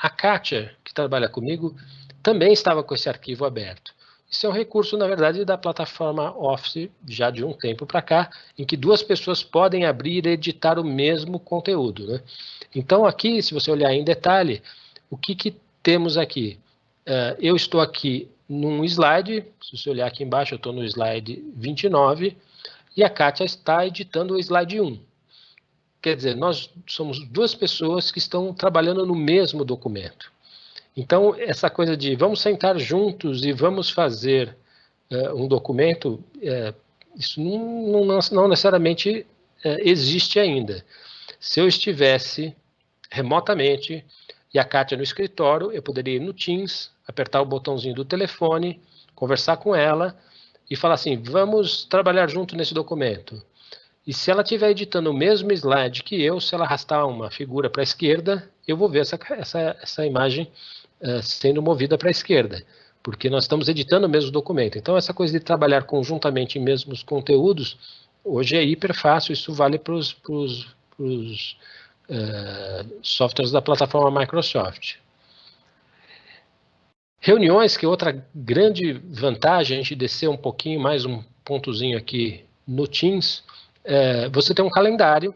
a Kátia, que trabalha comigo, também estava com esse arquivo aberto. Isso é um recurso, na verdade, da plataforma Office, já de um tempo para cá, em que duas pessoas podem abrir e editar o mesmo conteúdo. Né? Então, aqui, se você olhar em detalhe, o que temos aqui? Eu estou aqui num slide, se você olhar aqui embaixo, eu estou no slide 29, e a Kátia está editando o slide 1. Quer dizer, nós somos duas pessoas que estão trabalhando no mesmo documento. Então, essa coisa de vamos sentar juntos e vamos fazer um documento, isso não necessariamente existe ainda. Se eu estivesse remotamente e a Kátia no escritório, eu poderia ir no Teams, apertar o botãozinho do telefone, conversar com ela e falar assim, vamos trabalhar junto nesse documento. E se ela estiver editando o mesmo slide que eu, se ela arrastar uma figura para a esquerda, eu vou ver essa imagem sendo movida para a esquerda, porque nós estamos editando o mesmo documento. Então, essa coisa de trabalhar conjuntamente em mesmos conteúdos, hoje é hiper fácil, isso vale para os softwares da plataforma Microsoft. Reuniões, que é outra grande vantagem, a gente descer um pouquinho, mais um pontozinho aqui no Teams, você tem um calendário,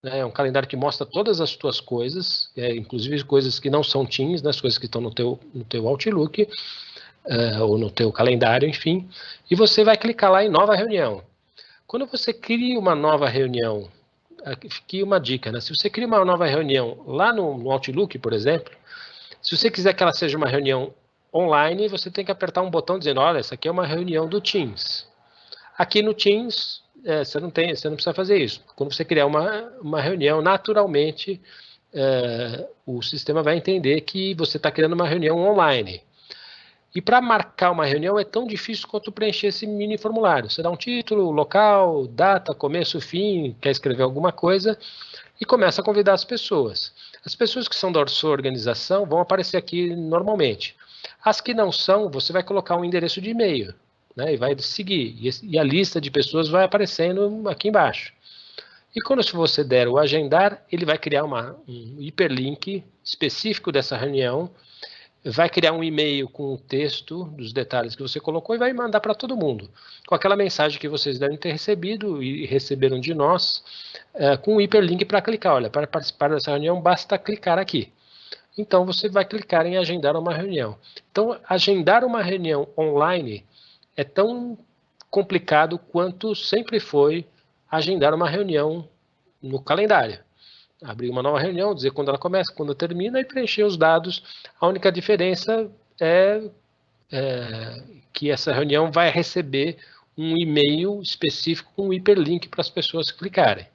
né, um calendário que mostra todas as tuas coisas, inclusive coisas que não são Teams, né, as coisas que estão no teu Outlook, ou no teu calendário, enfim, e você vai clicar lá em nova reunião. Quando você cria uma nova reunião, aqui uma dica, né, se você cria uma nova reunião lá no Outlook, por exemplo, se você quiser que ela seja uma reunião online, você tem que apertar um botão dizendo, olha, essa aqui é uma reunião do Teams. Aqui no Teams, você não precisa fazer isso. Quando você criar uma reunião, naturalmente, o sistema vai entender que você está criando uma reunião online. E para marcar uma reunião é tão difícil quanto preencher esse mini formulário. Você dá um título, local, data, começo, fim, quer escrever alguma coisa e começa a convidar as pessoas. As pessoas que são da sua organização vão aparecer aqui normalmente. As que não são, você vai colocar um endereço de e-mail, né, e vai seguir. E a lista de pessoas vai aparecendo aqui embaixo. E quando você der o agendar, ele vai criar um hiperlink específico dessa reunião, vai criar um e-mail com o texto dos detalhes que você colocou e vai mandar para todo mundo, com aquela mensagem que vocês devem ter recebido e receberam de nós, com um hiperlink para clicar. Olha, para participar dessa reunião, basta clicar aqui. Então, você vai clicar em agendar uma reunião. Então, agendar uma reunião online é tão complicado quanto sempre foi agendar uma reunião no calendário. Abrir uma nova reunião, dizer quando ela começa, quando termina e preencher os dados. A única diferença é que essa reunião vai receber um e-mail específico com um hiperlink para as pessoas clicarem.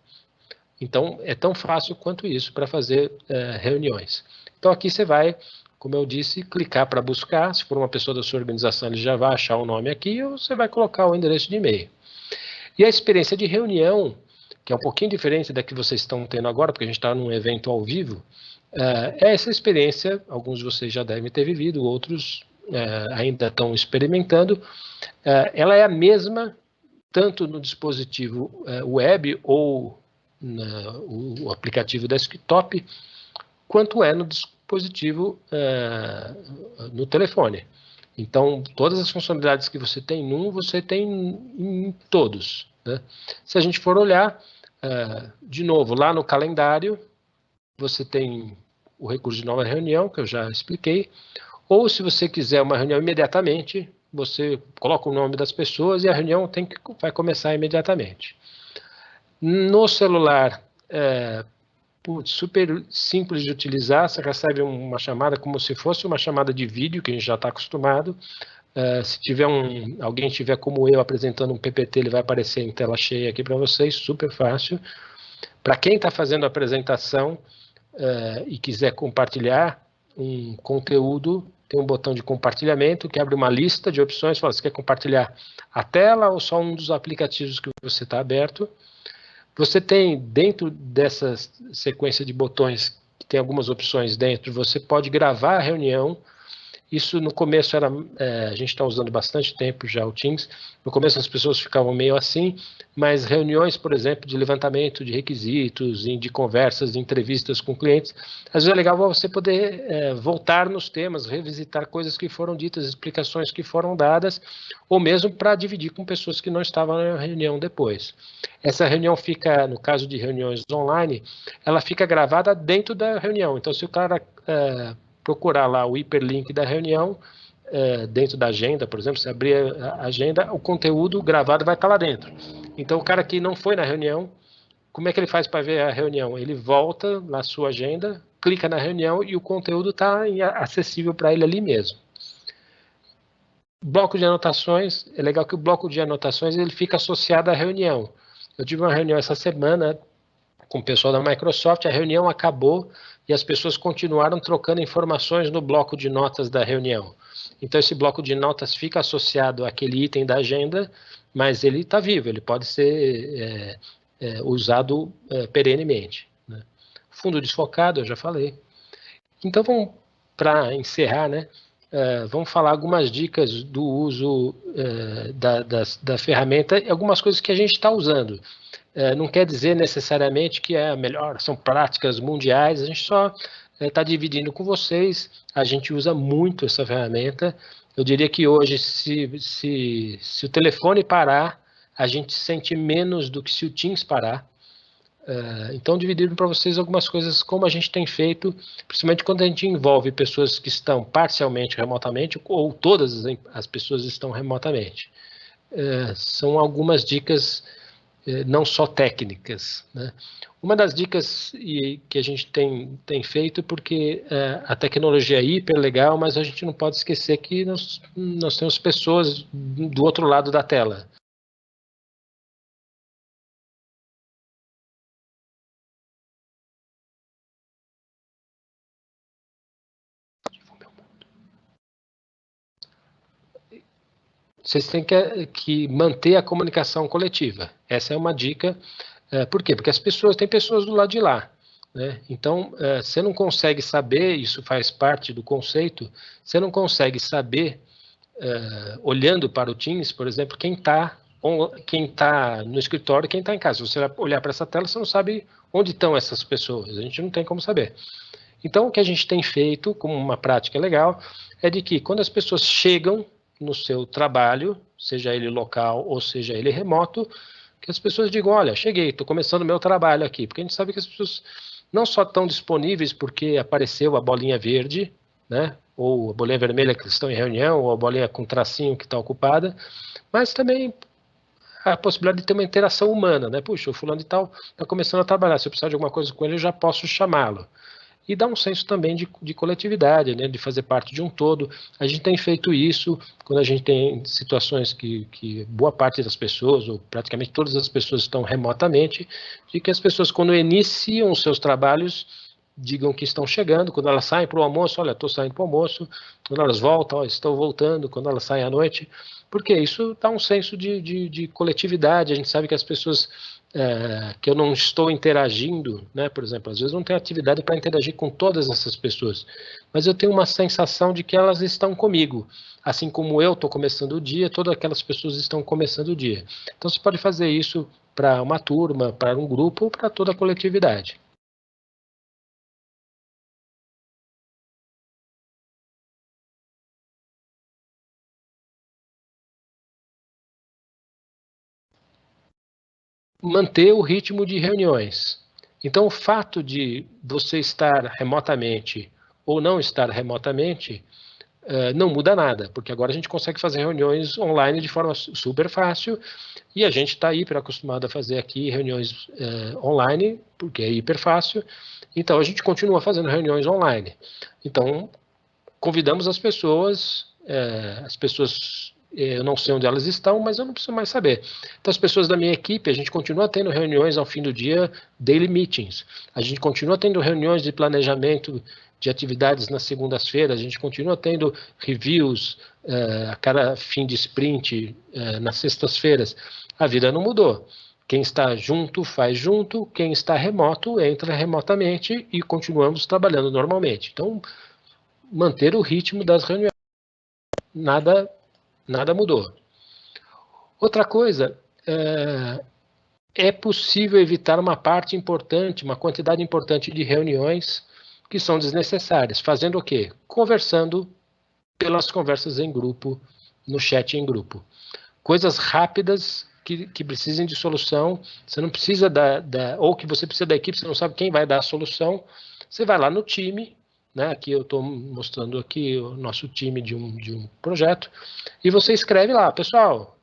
Então, é tão fácil quanto isso para fazer reuniões. Então, aqui você vai, como eu disse, clicar para buscar. Se for uma pessoa da sua organização, ele já vai achar o nome aqui, ou você vai colocar o endereço de e-mail. E a experiência de reunião, que é um pouquinho diferente da que vocês estão tendo agora, porque a gente está num evento ao vivo, é essa experiência, alguns de vocês já devem ter vivido, outros ainda estão experimentando. Ela é a mesma, tanto no dispositivo web ou o aplicativo desktop, quanto é no dispositivo no telefone. Então, todas as funcionalidades que você tem num, você tem em todos, né? Se a gente for olhar, de novo, lá no calendário, você tem o recurso de nova reunião, que eu já expliquei, ou se você quiser uma reunião imediatamente, você coloca o nome das pessoas e a reunião vai começar imediatamente. No celular, super simples de utilizar, você recebe uma chamada como se fosse uma chamada de vídeo, que a gente já está acostumado. Se tiver alguém estiver como eu apresentando um PPT, ele vai aparecer em tela cheia aqui para vocês, super fácil. Para quem está fazendo a apresentação e quiser compartilhar um conteúdo, tem um botão de compartilhamento que abre uma lista de opções, fala, você quer compartilhar a tela ou só um dos aplicativos que você está aberto. Você tem, dentro dessa sequência de botões, que tem algumas opções dentro, você pode gravar a reunião. Isso no começo era, a gente está usando bastante tempo já o Teams, no começo as pessoas ficavam meio assim, mas reuniões, por exemplo, de levantamento de requisitos, de conversas, de entrevistas com clientes, às vezes é legal você poder voltar nos temas, revisitar coisas que foram ditas, explicações que foram dadas, ou mesmo para dividir com pessoas que não estavam na reunião depois. Essa reunião fica, no caso de reuniões online, ela fica gravada dentro da reunião, então se o cara procurar lá o hiperlink da reunião, dentro da agenda, por exemplo, se abrir a agenda, o conteúdo gravado vai estar lá dentro. Então, o cara que não foi na reunião, como é que ele faz para ver a reunião? Ele volta na sua agenda, clica na reunião e o conteúdo está acessível para ele ali mesmo. Bloco de anotações, é legal que o bloco de anotações ele fica associado à reunião. Eu tive uma reunião essa semana com o pessoal da Microsoft, a reunião acabou e as pessoas continuaram trocando informações no bloco de notas da reunião. Então, esse bloco de notas fica associado àquele item da agenda, mas ele está vivo, ele pode ser usado perenemente, né? Fundo desfocado, eu já falei. Então, para encerrar, né, vamos falar algumas dicas do uso da ferramenta e algumas coisas que a gente está usando. Não quer dizer necessariamente que é a melhor, são práticas mundiais, a gente só está dividindo com vocês, a gente usa muito essa ferramenta. Eu diria que hoje, se o telefone parar, a gente sente menos do que se o Teams parar. Então, dividindo para vocês algumas coisas como a gente tem feito, principalmente quando a gente envolve pessoas que estão parcialmente remotamente ou todas as pessoas estão remotamente. São algumas dicas não só técnicas, né? Uma das dicas que a gente tem feito, porque a tecnologia é hiper legal, mas a gente não pode esquecer que nós temos pessoas do outro lado da tela. Vocês têm que manter a comunicação coletiva. Essa é uma dica. Por quê? Porque tem pessoas do lado de lá, né? Então, você não consegue saber, isso faz parte do conceito, você não consegue saber, olhando para o Teams, por exemplo, quem está no escritório e quem está em casa. Se você olhar para essa tela, você não sabe onde estão essas pessoas, a gente não tem como saber. Então, o que a gente tem feito, como uma prática legal, é de que quando as pessoas chegam no seu trabalho, seja ele local ou seja ele remoto, que as pessoas digam, olha, cheguei, estou começando o meu trabalho aqui, porque a gente sabe que as pessoas não só estão disponíveis porque apareceu a bolinha verde, né, ou a bolinha vermelha que estão em reunião, ou a bolinha com tracinho que está ocupada, mas também a possibilidade de ter uma interação humana, né? Puxa, o fulano de tal está começando a trabalhar, se eu precisar de alguma coisa com ele, eu já posso chamá-lo. E dá um senso também de coletividade, né? De fazer parte de um todo. A gente tem feito isso quando a gente tem situações que boa parte das pessoas, ou praticamente todas as pessoas estão remotamente, de que as pessoas, quando iniciam os seus trabalhos, digam que estão chegando, quando elas saem para o almoço, olha, estou saindo para o almoço, quando elas voltam, estou voltando, quando elas saem à noite, porque isso dá um senso de coletividade, a gente sabe que as pessoas, que eu não estou interagindo, né, por exemplo, às vezes não tenho atividade para interagir com todas essas pessoas, mas eu tenho uma sensação de que elas estão comigo, assim como eu estou começando o dia, todas aquelas pessoas estão começando o dia. Então você pode fazer isso para uma turma, para um grupo ou para toda a coletividade. Manter o ritmo de reuniões. Então, o fato de você estar remotamente ou não estar remotamente não muda nada, porque agora a gente consegue fazer reuniões online de forma super fácil e a gente está hiper acostumado a fazer aqui reuniões online, porque é hiper fácil, então a gente continua fazendo reuniões online. Então, convidamos as pessoas eu não sei onde elas estão, mas eu não preciso mais saber. Então, as pessoas da minha equipe, a gente continua tendo reuniões ao fim do dia, daily meetings. A gente continua tendo reuniões de planejamento de atividades nas segundas-feiras, a gente continua tendo reviews a cada fim de sprint nas sextas-feiras. A vida não mudou. Quem está junto, faz junto. Quem está remoto, entra remotamente e continuamos trabalhando normalmente. Então, manter o ritmo das reuniões. Nada mudou. Outra coisa, é possível evitar uma parte importante, uma quantidade importante de reuniões que são desnecessárias. Fazendo o quê? Conversando pelas conversas em grupo, no chat em grupo. Coisas rápidas que precisem de solução, você não precisa ou que você precisa da equipe, você não sabe quem vai dar a solução, você vai lá no time, né? Aqui eu estou mostrando aqui o nosso time de um projeto, e você escreve lá, pessoal,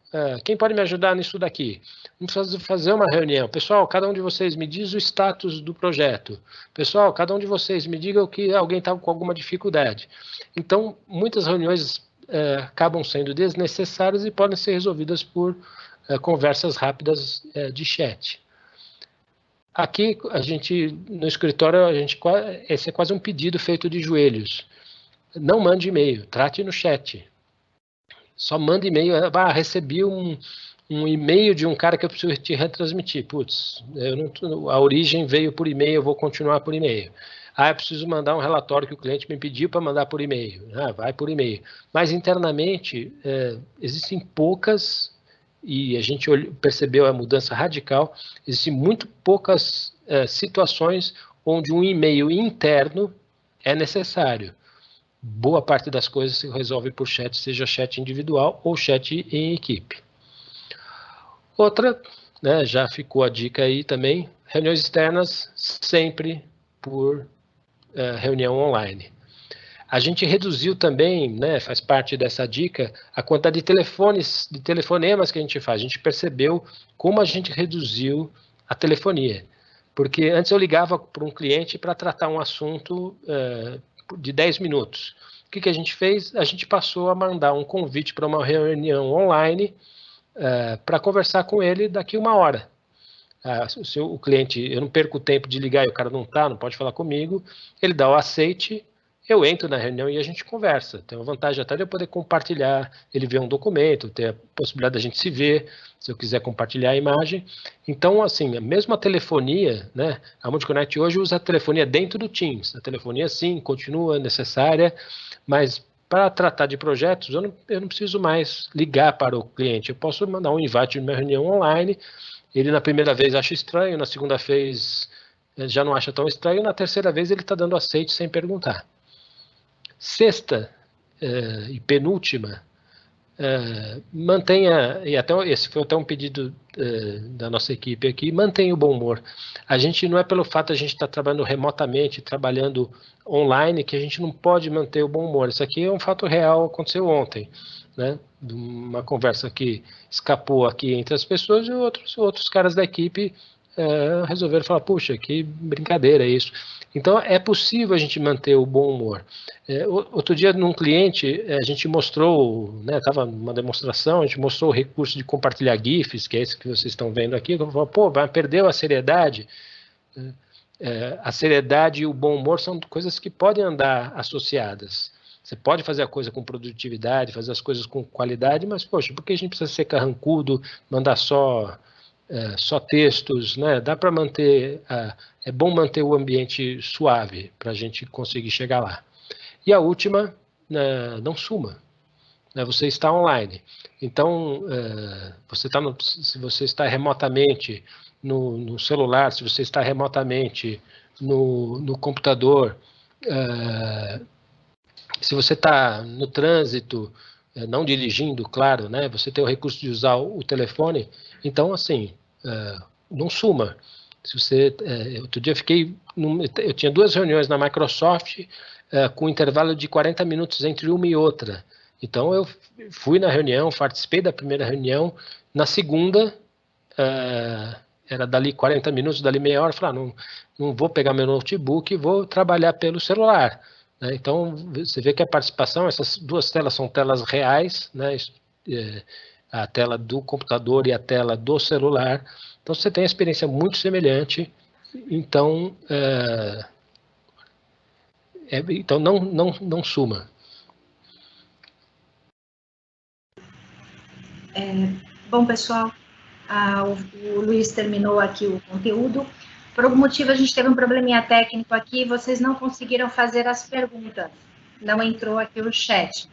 quem pode me ajudar nisso daqui? Vamos fazer uma reunião. Pessoal, cada um de vocês me diz o status do projeto. Pessoal, cada um de vocês me diga o que alguém está com alguma dificuldade. Então, muitas reuniões acabam sendo desnecessárias e podem ser resolvidas por conversas rápidas de chat. Aqui, no escritório, esse é quase um pedido feito de joelhos. Não mande e-mail, trate no chat. Só manda e-mail, recebi um e-mail de um cara que eu preciso te retransmitir. Putz, a origem veio por e-mail, eu vou continuar por e-mail. Eu preciso mandar um relatório que o cliente me pediu para mandar por e-mail. Vai por e-mail. Mas internamente, existem poucas, e a gente percebeu a mudança radical, existem muito poucas situações onde um e-mail interno é necessário. Boa parte das coisas se resolve por chat, seja chat individual ou chat em equipe. Outra, né, já ficou a dica aí também, reuniões externas sempre por reunião online. A gente reduziu também, né, faz parte dessa dica, a quantidade de telefonemas que a gente faz. A gente percebeu como a gente reduziu a telefonia. Porque antes eu ligava para um cliente para tratar um assunto de 10 minutos. O que a gente fez? A gente passou a mandar um convite para uma reunião online para conversar com ele daqui 1 hora. O cliente, eu não perco o tempo de ligar e o cara não pode falar comigo, ele dá o aceite, eu entro na reunião e a gente conversa. Tem uma vantagem até de eu poder compartilhar, ele vê um documento, ter a possibilidade da gente se ver, se eu quiser compartilhar a imagem. Então, assim, mesmo a telefonia, né, a Multiconnect hoje usa a telefonia dentro do Teams. A telefonia, sim, continua necessária, mas para tratar de projetos, eu não preciso mais ligar para o cliente. Eu posso mandar um invite de uma reunião online, ele na primeira vez acha estranho, na segunda vez já não acha tão estranho, na terceira vez ele está dando aceite sem perguntar. Sexta e penúltima, mantenha, e até esse foi até um pedido da nossa equipe aqui, mantenha o bom humor. A gente não é pelo fato de a gente estar trabalhando remotamente, trabalhando online, que a gente não pode manter o bom humor. Isso aqui é um fato real, aconteceu ontem, né? Uma conversa que escapou aqui entre as pessoas e outros caras da equipe resolveram falar, puxa, que brincadeira é isso. Então, é possível a gente manter o bom humor. Outro dia, num cliente, a gente mostrou, né, estava numa demonstração, a gente mostrou o recurso de compartilhar GIFs, que é esse que vocês estão vendo aqui, eu falei, pô, perdeu a seriedade. A seriedade e o bom humor são coisas que podem andar associadas. Você pode fazer a coisa com produtividade, fazer as coisas com qualidade, mas, poxa, por que a gente precisa ser carrancudo, mandar só textos, né? Dá para manter, é bom manter o ambiente suave para a gente conseguir chegar lá. E a última, não suma, né? Você está online, então se você está remotamente no celular, se você está remotamente no computador, se você está no trânsito, não dirigindo, claro, né? Você tem o recurso de usar o telefone, então, assim, não suma. Se você, outro dia eu tinha 2 reuniões na Microsoft com um intervalo de 40 minutos entre uma e outra. Então, eu fui na reunião, participei da primeira reunião, na segunda, era dali 40 minutos, dali meia hora, eu falei, não vou pegar meu notebook e vou trabalhar pelo celular. Então, você vê que a participação, essas 2 telas são telas reais, né? A tela do computador e a tela do celular. Então, você tem uma experiência muito semelhante. Então, então não suma. Bom, pessoal, o Luiz terminou aqui o conteúdo. Por algum motivo, a gente teve um probleminha técnico aqui, vocês não conseguiram fazer as perguntas. Não entrou aqui o chat.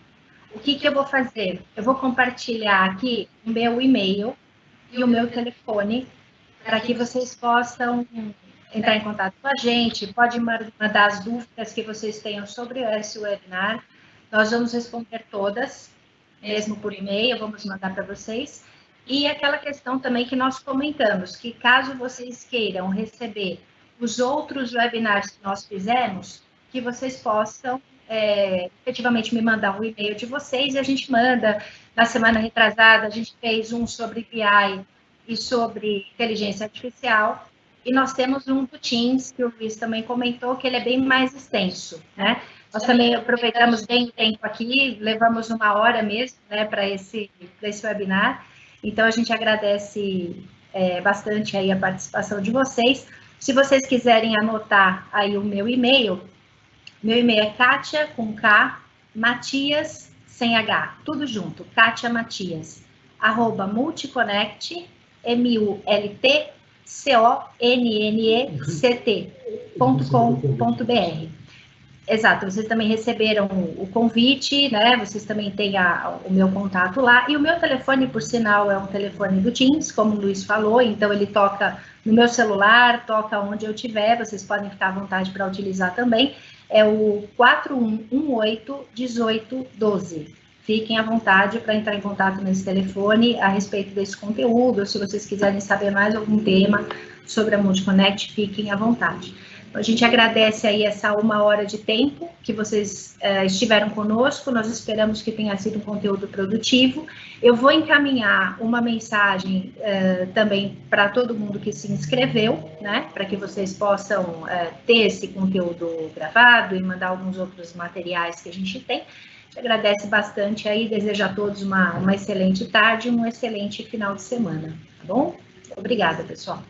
O que eu vou fazer? Eu vou compartilhar aqui o meu e-mail e o meu telefone para que vocês possam entrar em contato com a gente, pode mandar as dúvidas que vocês tenham sobre esse webinar. Nós vamos responder todas, mesmo por e-mail, vamos mandar para vocês. E aquela questão também que nós comentamos, que caso vocês queiram receber os outros webinars que nós fizemos, que vocês possam efetivamente me mandar um e-mail de vocês e a gente manda. Na semana retrasada, a gente fez um sobre BI e sobre inteligência artificial, e nós temos um do Teams, que o Luiz também comentou, que ele é bem mais extenso, né? Nós também aproveitamos bem o tempo aqui, levamos 1 hora mesmo, né, para esse webinar. Então, a gente agradece bastante aí a participação de vocês. Se vocês quiserem anotar aí o meu e-mail é Kátia, com K, Matias, sem H, tudo junto, Kátia Matias, @multiconnect, multiconnect.com.br. Exato, vocês também receberam o convite, né? Vocês também têm o meu contato lá. E o meu telefone, por sinal, é um telefone do Teams, como o Luiz falou, então ele toca no meu celular, toca onde eu estiver, vocês podem ficar à vontade para utilizar também. É o 4118-1812. Fiquem à vontade para entrar em contato nesse telefone a respeito desse conteúdo, ou se vocês quiserem saber mais algum tema sobre a Multiconnect, fiquem à vontade. A gente agradece aí essa 1 hora de tempo que vocês estiveram conosco, nós esperamos que tenha sido um conteúdo produtivo. Eu vou encaminhar uma mensagem também para todo mundo que se inscreveu, né, para que vocês possam ter esse conteúdo gravado e mandar alguns outros materiais que a gente tem. A gente agradece bastante aí, desejo a todos uma excelente tarde e um excelente final de semana, tá bom? Obrigada, pessoal.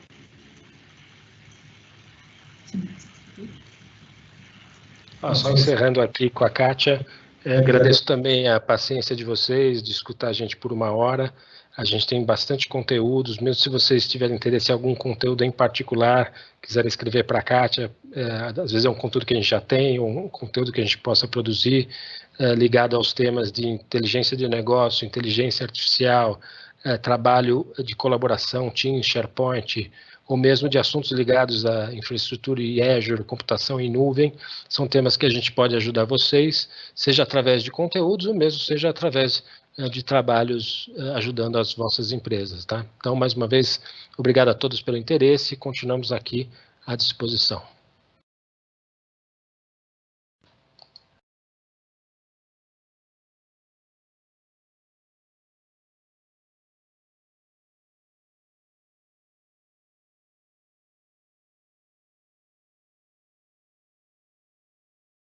Só encerrando aqui com a Kátia, agradeço também a paciência de vocês, de escutar a gente por 1 hora. A gente tem bastante conteúdos, mesmo se vocês tiverem interesse em algum conteúdo em particular, quiserem escrever para a Kátia, às vezes é um conteúdo que a gente já tem, ou um conteúdo que a gente possa produzir, ligado aos temas de inteligência de negócio, inteligência artificial, trabalho de colaboração, Teams, SharePoint, ou mesmo de assuntos ligados à infraestrutura e Azure, computação em nuvem, são temas que a gente pode ajudar vocês, seja através de conteúdos ou mesmo seja através de trabalhos ajudando as vossas empresas, tá? Então, mais uma vez, obrigado a todos pelo interesse e continuamos aqui à disposição.